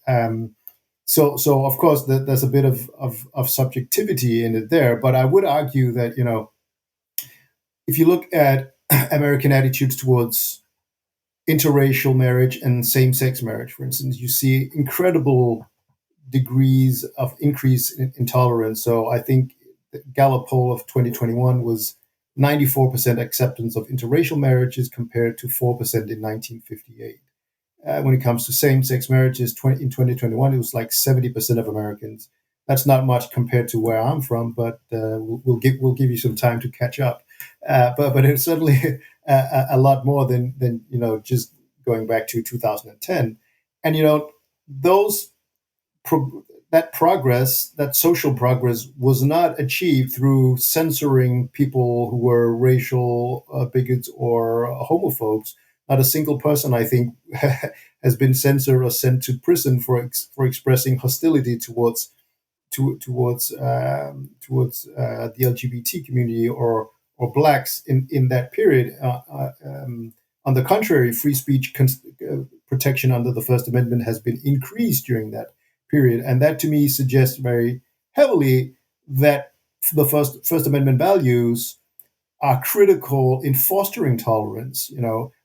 So of course there's a bit of subjectivity in it there, but I would argue that if you look at American attitudes towards interracial marriage and same-sex marriage, for instance, you see incredible degrees of increase in tolerance. So I think the Gallup poll of 2021 was 94% acceptance of interracial marriages compared to 4% in 1958. When it comes to same-sex marriages, in 2021, it was like 70% of Americans. That's not much compared to where I'm from, but we'll give you some time to catch up. But it's certainly a lot more than just going back to 2010. And those that social progress was not achieved through censoring people who were racial bigots or homophobes. Not a single person, I think, has been censored or sent to prison for expressing hostility towards the LGBT community or blacks in that period. On the contrary, free speech protection under the First Amendment has been increased during that period, and that to me suggests very heavily that the First Amendment values are critical in fostering tolerance.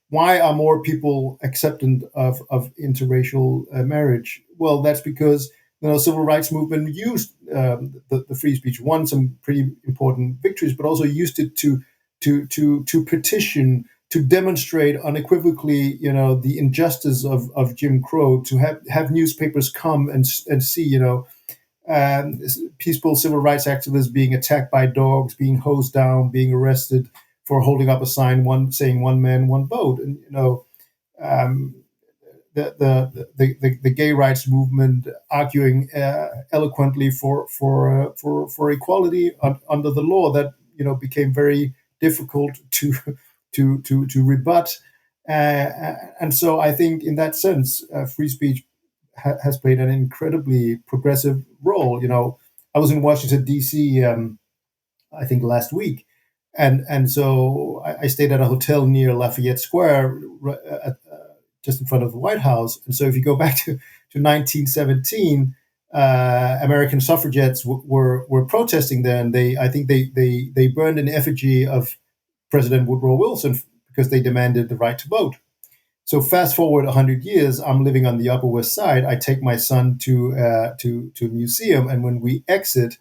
Why are more people acceptant of interracial marriage? Well, that's because civil rights movement used the free speech, won some pretty important victories, but also used it to petition, to demonstrate unequivocally, the injustice of Jim Crow, to have newspapers come and see, peaceful civil rights activists being attacked by dogs, being hosed down, being arrested for holding up a sign saying "one man, one vote." And the gay rights movement arguing eloquently for equality under the law that became very difficult to rebut. And so I think in that sense, free speech has played an incredibly progressive role. I was in Washington D.C. I think last week, and so I stayed at a hotel near Lafayette Square, just in front of the White House. And so if you go back to 1917, American suffragettes were protesting there, and I think they burned an effigy of President Woodrow Wilson because they demanded the right to vote. So fast forward 100 years, I'm living on the Upper West Side. I take my son to a museum, and when we exit,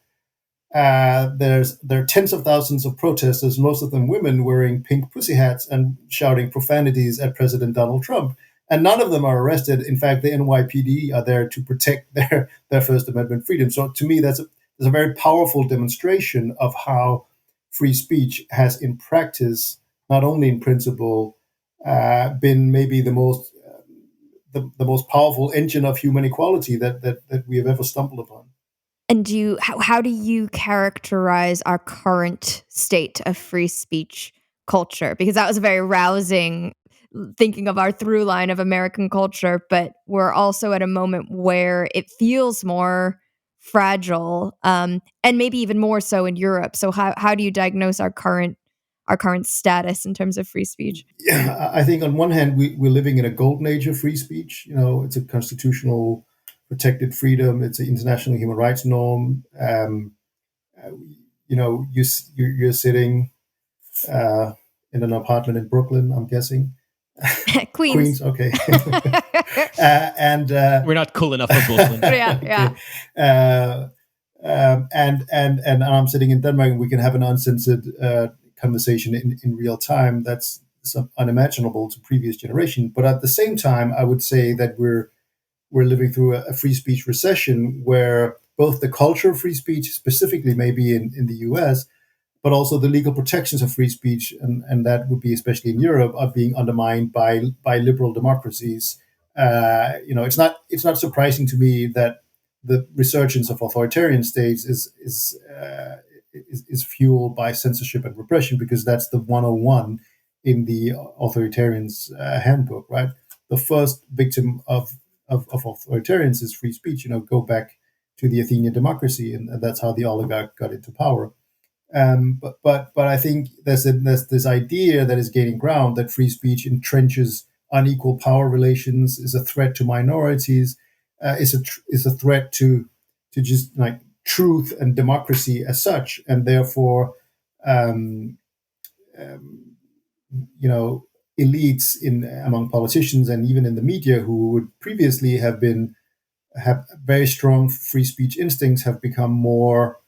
there are tens of thousands of protesters, most of them women, wearing pink pussy hats and shouting profanities at President Donald Trump. And none of them are arrested. In fact, the NYPD are there to protect their First Amendment freedom. So to me, that's a very powerful demonstration of how free speech has, in practice, not only in principle, been maybe the most powerful engine of human equality that we have ever stumbled upon. And how do you characterize our current state of free speech culture? Because that was a very rousing thinking of our through line of American culture, but we're also at a moment where it feels more fragile, and maybe even more so in Europe. So how do you diagnose our current status in terms of free speech? Yeah, I think on one hand, we're living in a golden age of free speech. It's a constitutional protected freedom. It's an international human rights norm. You're sitting in an apartment in Brooklyn, I'm guessing. Queens. Okay. And we're not cool enough for Brooklyn. Yeah. And I'm sitting in Denmark, and we can have an uncensored conversation in real time. That's unimaginable to previous generation. But at the same time, I would say that we're living through a free speech recession, where both the culture of free speech, specifically maybe in the US, but also the legal protections of free speech, and that would be especially in Europe, are being undermined by liberal democracies. It's not surprising to me that the resurgence of authoritarian states is fueled by censorship and repression, because that's the 101 in the authoritarians' handbook, right? The first victim of authoritarians is free speech. Go back the Athenian democracy, and that's how the oligarch got into power. But I think there's this idea that is gaining ground that free speech entrenches unequal power relations, is a threat to minorities, is a threat to just like truth and democracy as such, and therefore, um, um, elites among politicians and even in the media who would previously have very strong free speech instincts have become more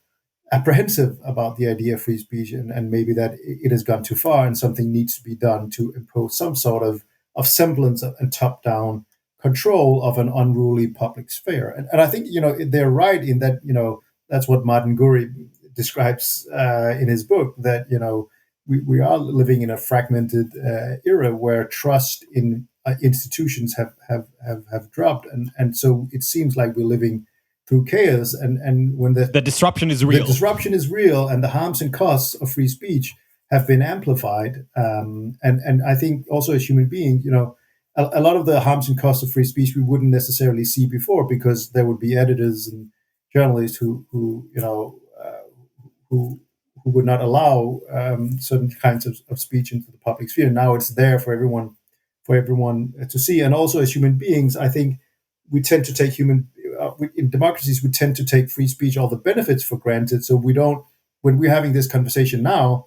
apprehensive about the idea of free speech, and maybe that it has gone too far and something needs to be done to impose some sort of semblance and top-down control of an unruly public sphere. And I think, they're right in that, that's what Martin Gurri describes in his book, that, we are living in a fragmented era where trust in institutions have dropped. And so it seems like we're living through chaos, and when the disruption is real. The disruption is real, and the harms and costs of free speech have been amplified. And I think also as human beings, a lot of the harms and costs of free speech we wouldn't necessarily see before, because there would be editors and journalists who would not allow certain kinds of speech into the public sphere. Now it's there for everyone to see. And also as human beings, I think we tend to take in democracies, we tend to take free speech, all the benefits for granted. So we don't, when we're having this conversation now,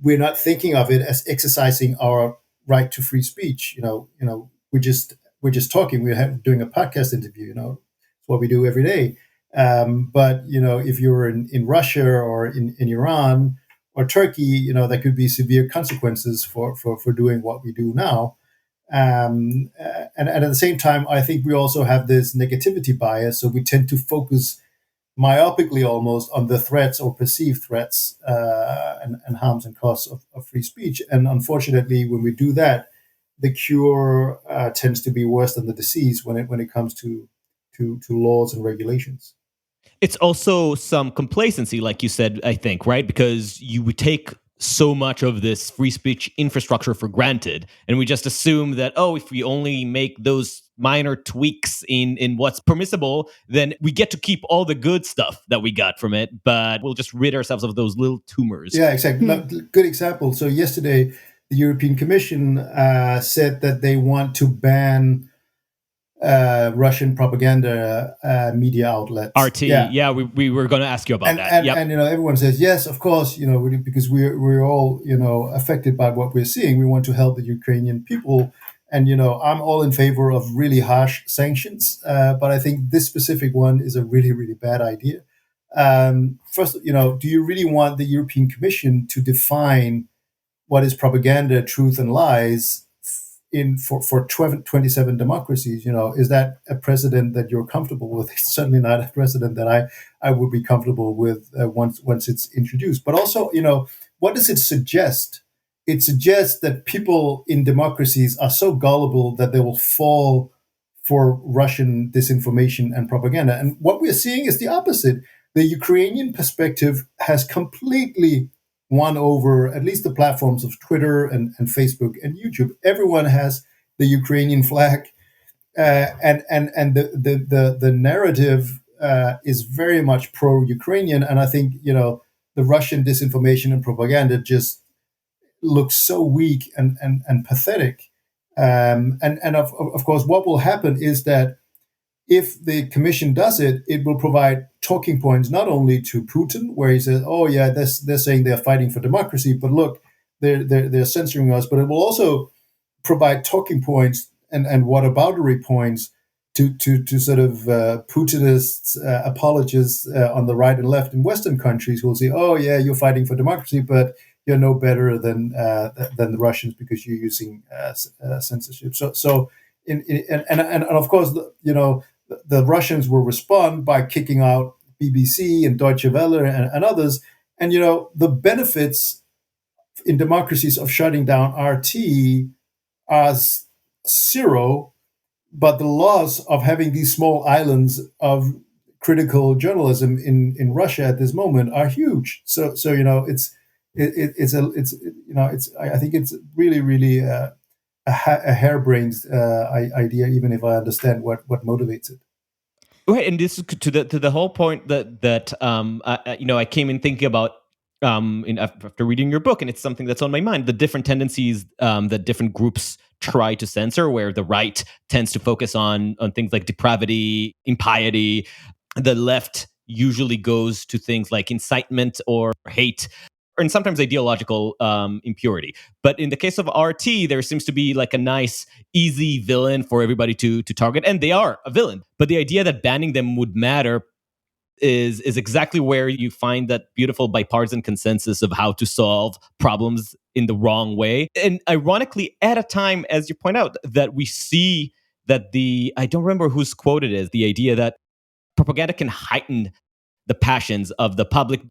we're not thinking of it as exercising our right to free speech. We're just talking. We're doing a podcast interview. It's what we do every day. But if you're in Russia or in Iran or Turkey, there could be severe consequences for doing what we do now. And at the same time, I think we also have this negativity bias. So we tend to focus myopically almost on the threats or perceived threats and harms and costs of free speech. And unfortunately, when we do that, the cure tends to be worse than the disease when it comes to laws and regulations. It's also some complacency, like you said, I think, right? Because you would take so much of this free speech infrastructure for granted, and we just assume that, if we only make those minor tweaks in what's permissible, then we get to keep all the good stuff that we got from it, but we'll just rid ourselves of those little tumors. Yeah, exactly. Good example. So yesterday, the European Commission said that they want to ban Russian propaganda media outlets. RT, yeah, we were going to ask you about that. And everyone says yes, of course, because we're all affected by what we're seeing. We want to help the Ukrainian people, and I'm all in favor of really harsh sanctions. But I think this specific one is a really, really bad idea. First, do you really want the European Commission to define what is propaganda, truth, and lies for 27 democracies? Is that a precedent that you're comfortable with? It's certainly not a precedent that I would be comfortable with once it's introduced. But also, what does it suggest? It suggests that people in democracies are so gullible that they will fall for Russian disinformation and propaganda. And what we're seeing is the opposite. The Ukrainian perspective has completely won over at least the platforms of Twitter and Facebook and YouTube. Everyone has the Ukrainian flag, and the narrative is very much pro-Ukrainian. And I think the Russian disinformation and propaganda just looks so weak and pathetic. And of course, what will happen is that if the commission does it, it will provide talking points not only to Putin, where he says, "Oh yeah, they're saying they're fighting for democracy, but look, they're censoring us." But it will also provide talking points and whataboutery points to sort of Putinists, apologists on the right and left in Western countries who will say, "Oh yeah, you're fighting for democracy, but you're no better than the Russians because you're using censorship." So and of course, the Russians will respond by kicking out BBC and Deutsche Welle and others. And, the benefits in democracies of shutting down RT are zero, but the loss of having these small islands of critical journalism in Russia at this moment are huge. So I think it's really, really a harebrained idea, even if I understand what motivates it. Right, and this is to the whole point that I came in thinking about after reading your book, and it's something that's on my mind. The different tendencies that different groups try to censor, where the right tends to focus on things like depravity, impiety. The left usually goes to things like incitement or hate, and sometimes ideological impurity. But in the case of RT, there seems to be like a nice, easy villain for everybody to target, and they are a villain. But the idea that banning them would matter is exactly where you find that beautiful bipartisan consensus of how to solve problems in the wrong way. And ironically, at a time, as you point out, that we see that I don't remember whose quote it is, the idea that propaganda can heighten the passions of the public,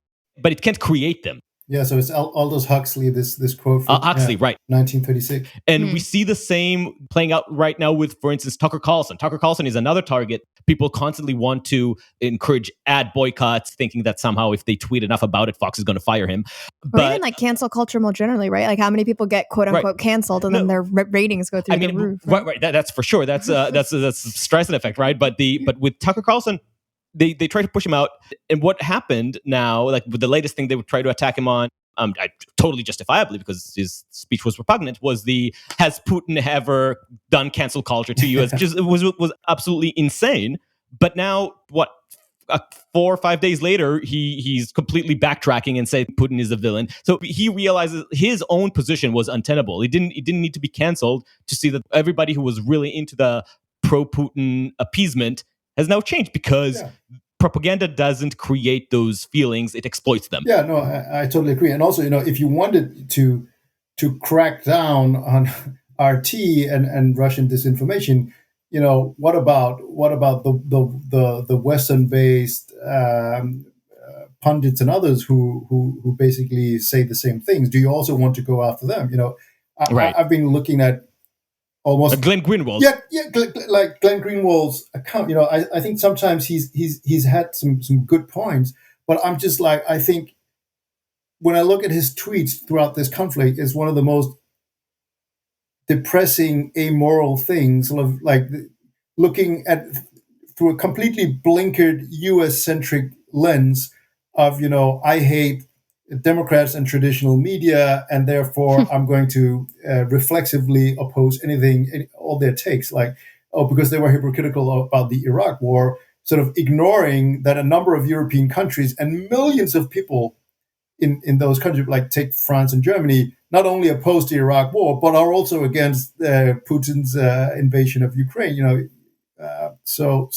but it can't create them. Yeah, so it's Aldous Huxley, this quote from Huxley, right. 1936. And we see the same playing out right now with, for instance, Tucker Carlson. Tucker Carlson is another target. People constantly want to encourage ad boycotts, thinking that somehow if they tweet enough about it, Fox is going to fire him. Or even like cancel culture more generally, right? Like how many people get quote unquote canceled and then their ratings go through the roof. Right. That's for sure. That's Streisand effect, right? But with Tucker Carlson, they try to push him out. And what happened now, like with the latest thing they would try to attack him on, totally justifiably because his speech was repugnant, was has Putin ever done cancel culture to you? It was absolutely insane. But now, 4 or 5 days later, he's completely backtracking and saying Putin is a villain. So he realizes his own position was untenable. He didn't need to be canceled to see that everybody who was really into the pro-Putin appeasement has now changed because propaganda doesn't create those feelings; it exploits them. Yeah, no, I totally agree. And also, if you wanted to crack down on RT and Russian disinformation, what about the Western-based pundits and others who basically say the same things? Do you also want to go after them? I've been looking at almost Glenn Greenwald. Like Glenn Greenwald's account. I think sometimes he's had some good points, but I'm just like, I think when I look at his tweets throughout this conflict, it's one of the most depressing, amoral things. Sort of like looking at through a completely blinkered U.S.-centric lens of I hate Democrats and traditional media, and therefore I'm going to reflexively oppose all their takes, like, because they were hypocritical about the Iraq war, sort of ignoring that a number of European countries and millions of people in those countries, like take France and Germany, not only opposed the Iraq war, but are also against Putin's invasion of Ukraine. So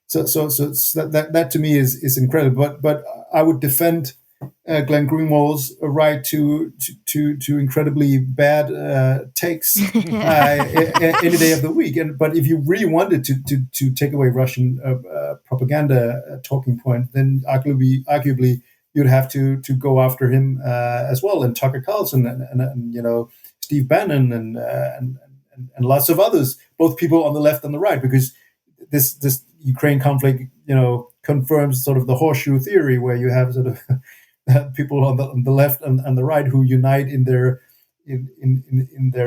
that to me is incredible. But I would defend Glenn Greenwald's right to incredibly bad takes any day of the week. But if you really wanted to take away Russian propaganda talking point, then arguably you'd have to go after him as well, and Tucker Carlson and Steve Bannon and lots of others, both people on the left and the right, because this Ukraine conflict, confirms sort of the horseshoe theory, where you have sort of people on the left and the right who unite in their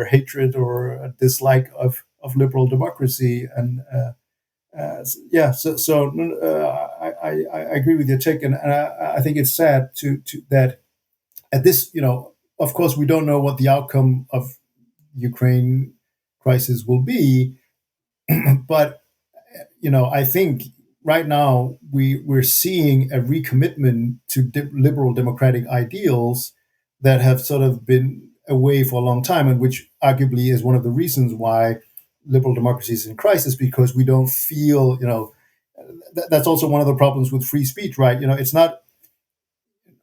hatred or dislike of liberal democracy. And I agree with your take, and I think it's sad to that at this, of course, we don't know what the outcome of Ukraine crisis will be, but I think right now we're seeing a recommitment to liberal democratic ideals that have sort of been away for a long time, and which arguably is one of the reasons why liberal democracy is in crisis, because we don't feel, that's also one of the problems with free speech, right? It's not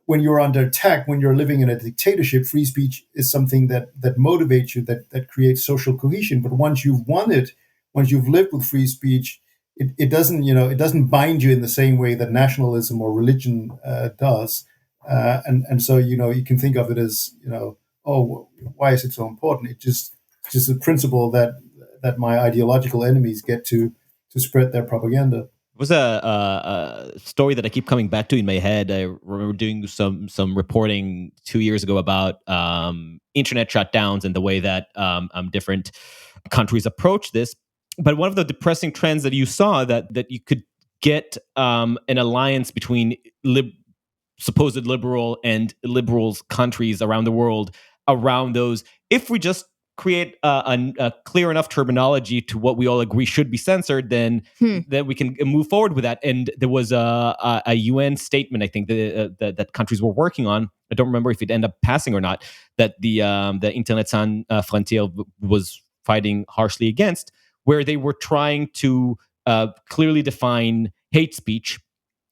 when you're under attack, when you're living in a dictatorship, free speech is something that motivates you, that creates social cohesion. But once you've won it, once you've lived with free speech, it doesn't bind you in the same way that nationalism or religion does. And so, you can think of it as, why is it so important? It's just a principle that my ideological enemies get to spread their propaganda. It was a story that I keep coming back to in my head. I remember doing some reporting 2 years ago about internet shutdowns and the way that different countries approach this. But one of the depressing trends that you saw that you could get an alliance between supposed liberal and liberals countries around the world around those, if we just create a clear enough terminology to what we all agree should be censored, then we can move forward with that. And there was a UN statement, I think, that countries were working on. I don't remember if it ended up passing or not, that the Internet Sans Frontières was fighting harshly against, where they were trying to clearly define hate speech.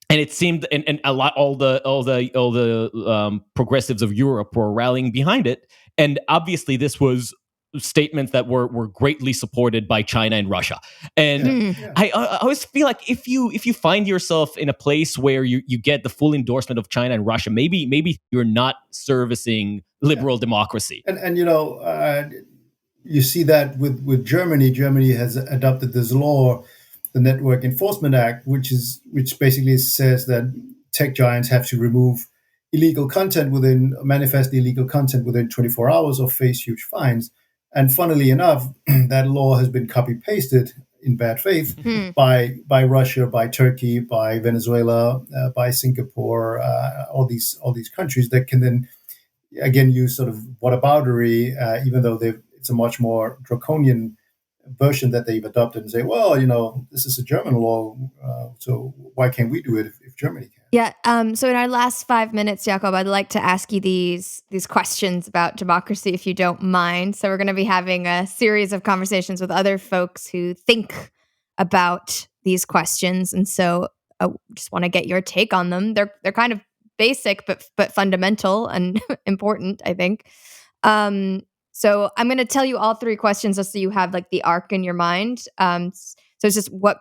And it seemed, and a lot, all the progressives of Europe were rallying behind it. And obviously, this was statements that were greatly supported by China and Russia. And I always feel like if you find yourself in a place where you get the full endorsement of China and Russia, maybe you're not servicing liberal democracy. And you see that with Germany. Germany has adopted this law, the Network Enforcement Act, which basically says that tech giants have to remove manifestly illegal content within 24 hours or face huge fines. And funnily enough, that law has been copy-pasted in bad faith by Russia, by Turkey, by Venezuela, by Singapore, all these countries that can then again use sort of whataboutery, even though it's a much more draconian version that they've adopted, and say, well, this is a German law, so why can't we do it if Germany can? Yeah. So in our last 5 minutes, Jakob, I'd like to ask you these questions about democracy, if you don't mind. So we're going to be having a series of conversations with other folks who think about these questions, and so I just want to get your take on them. They're kind of basic, but fundamental and important, I think. So I'm going to tell you all three questions just so you have like the arc in your mind. So it's just what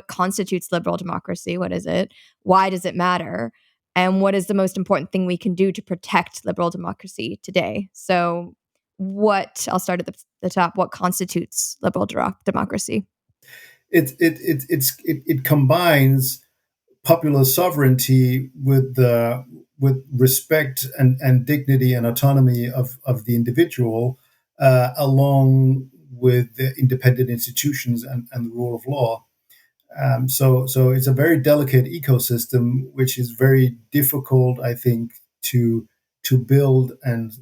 constitutes liberal democracy? What is it? Why does it matter? And what is the most important thing we can do to protect liberal democracy today? So I'll start at the top. What constitutes liberal democracy? It combines popular sovereignty with respect and dignity and autonomy of the individual, along with the independent institutions and the rule of law. So it's a very delicate ecosystem, which is very difficult, I think, to build and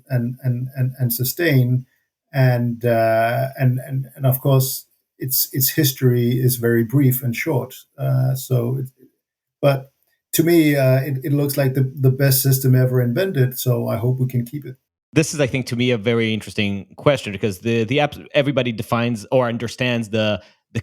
sustain, and of course its history is very brief and short. But to me, it looks like the best system ever invented. So I hope we can keep it. This is, I think, to me, a very interesting question, because everybody defines or understands the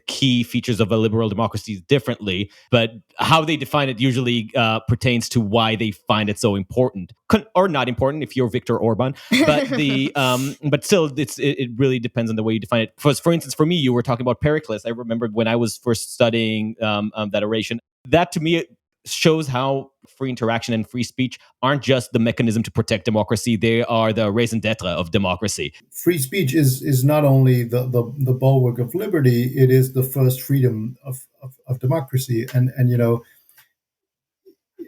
key features of a liberal democracy differently, but how they define it usually pertains to why they find it so important or not important if you're Viktor Orban. But but still, it really depends on the way you define it. For instance, for me, you were talking about Pericles. I remember when I was first studying that oration. That to me shows how free interaction and free speech aren't just the mechanism to protect democracy; they are the raison d'être of democracy. Free speech is not only the bulwark of liberty; it is the first freedom of democracy. And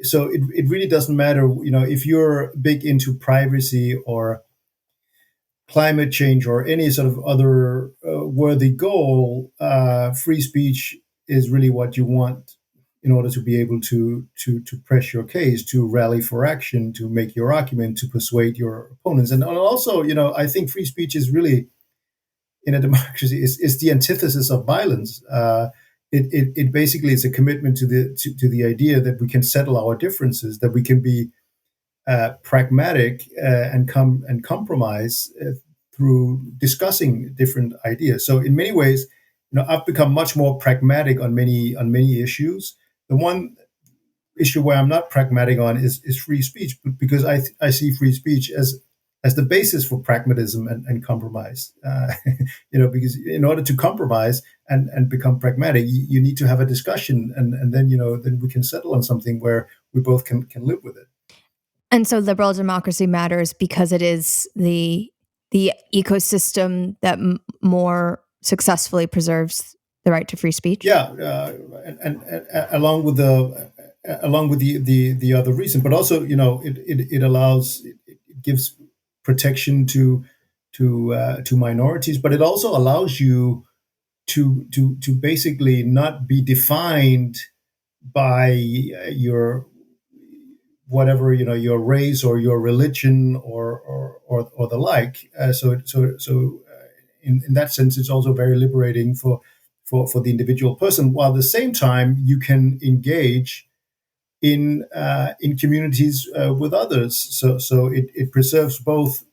so it really doesn't matter, if you're big into privacy or climate change or any sort of other worthy goal. Free speech is really what you want in order to be able to press your case, to rally for action, to make your argument, to persuade your opponents. And also, I think free speech is really, in a democracy, is the antithesis of violence. It basically is a commitment to the idea that we can settle our differences, that we can be pragmatic and compromise through discussing different ideas. So in many ways, I've become much more pragmatic on many issues. The one issue where I'm not pragmatic on is free speech, because I see free speech as the basis for pragmatism and compromise. Because in order to compromise and become pragmatic, you need to have a discussion, and then then we can settle on something where we both can live with it. And so liberal democracy matters because it is the ecosystem that more successfully preserves the right to free speech. Yeah, and along with the other reason, but also it allows, it gives protection to minorities, but it also allows you to basically not be defined by your whatever, your race or your religion or the like. In that sense, it's also very liberating for the individual person. While at the same time, you can engage in communities with others. So it preserves both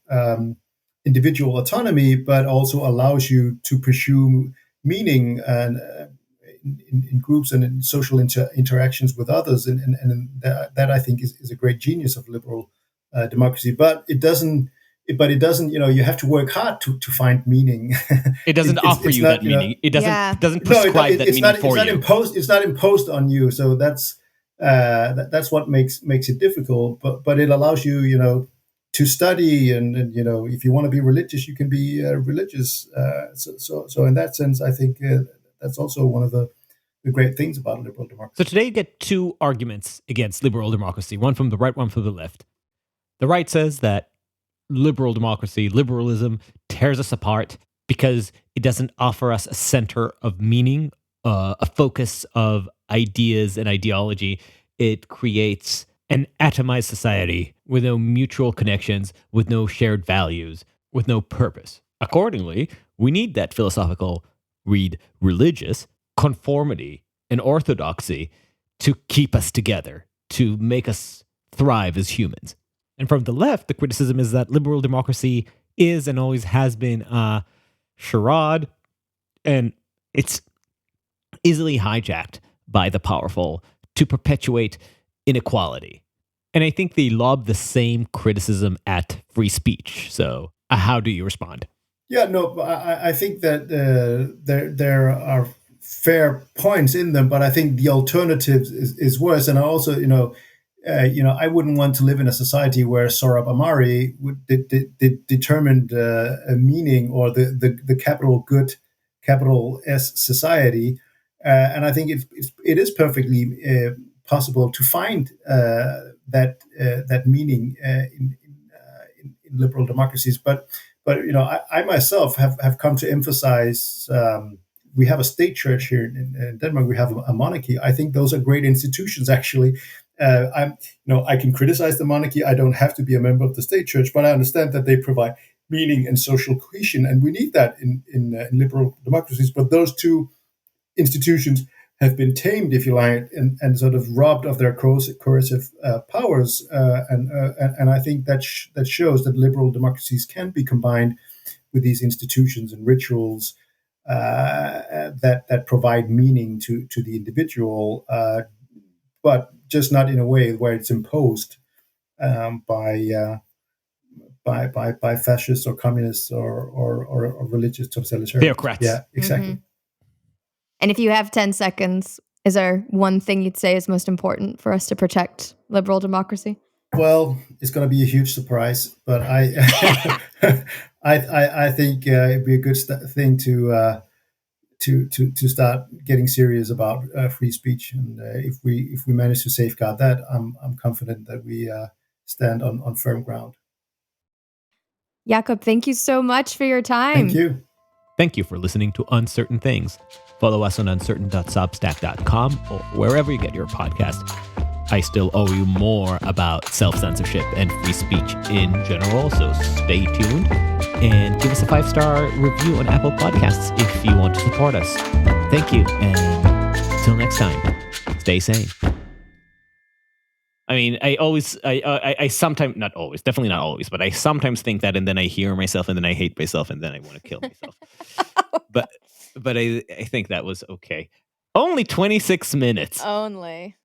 individual autonomy, but also allows you to pursue meaning and in groups and in social interactions with others, and that I think is a great genius of liberal democracy. But it doesn't. You have to work hard to find meaning. It doesn't offer you that meaning. It doesn't prescribe that meaning for you. It's not imposed on you. So that's what makes it difficult. But it allows you, to study, and if you want to be religious, you can be religious. So in that sense, I think that's also one of the great things about liberal democracy. So today you get two arguments against liberal democracy, one from the right, one from the left. The right says that liberal democracy, liberalism, tears us apart because it doesn't offer us a center of meaning, a focus of ideas and ideology. It creates an atomized society with no mutual connections, with no shared values, with no purpose. Accordingly, we need that philosophical, religious conformity and orthodoxy to keep us together, to make us thrive as humans. And from the left, the criticism is that liberal democracy is and always has been a charade, and it's easily hijacked by the powerful to perpetuate inequality. And I think they lob the same criticism at free speech. So how do you respond? Yeah, no, I think that there are fair points in them, but I think the alternative is worse. And I also, I wouldn't want to live in a society where Sohrab Ahmari determined a meaning or the capital good, capital S society. And I think it is perfectly possible to find that meaning in liberal democracies. But I myself have come to emphasize. We have a state church here in Denmark. We have a monarchy. I think those are great institutions, actually. I can criticize the monarchy. I don't have to be a member of the state church, but I understand that they provide meaning and social cohesion, and we need that in liberal democracies. But those two institutions have been tamed, if you like, and sort of robbed of their coercive powers. And I think that shows that liberal democracies can be combined with these institutions and rituals that provide meaning to the individual, but just not in a way where it's imposed by fascists or communists or religious totalitarians. Theocrats. Yeah, exactly. Mm-hmm. And if you have 10 seconds, is there one thing you'd say is most important for us to protect liberal democracy? Well, it's going to be a huge surprise, but I I think it'd be a good thing to start getting serious about free speech, and if we manage to safeguard that, I'm confident that we stand on firm ground. Jakob, thank you so much for your time. Thank you. Thank you for listening to Uncertain Things. Follow us on uncertain.substack.com or wherever you get your podcast. I still owe you more about self-censorship and free speech in general, so stay tuned and give us a 5-star review on Apple Podcasts if you want to support us. Thank you, and until next time, stay sane. I mean, I sometimes, not always, definitely not always, but I sometimes think that, and then I hear myself, and then I hate myself, and then I want to kill myself. But I think that was okay. Only 26 minutes. Only.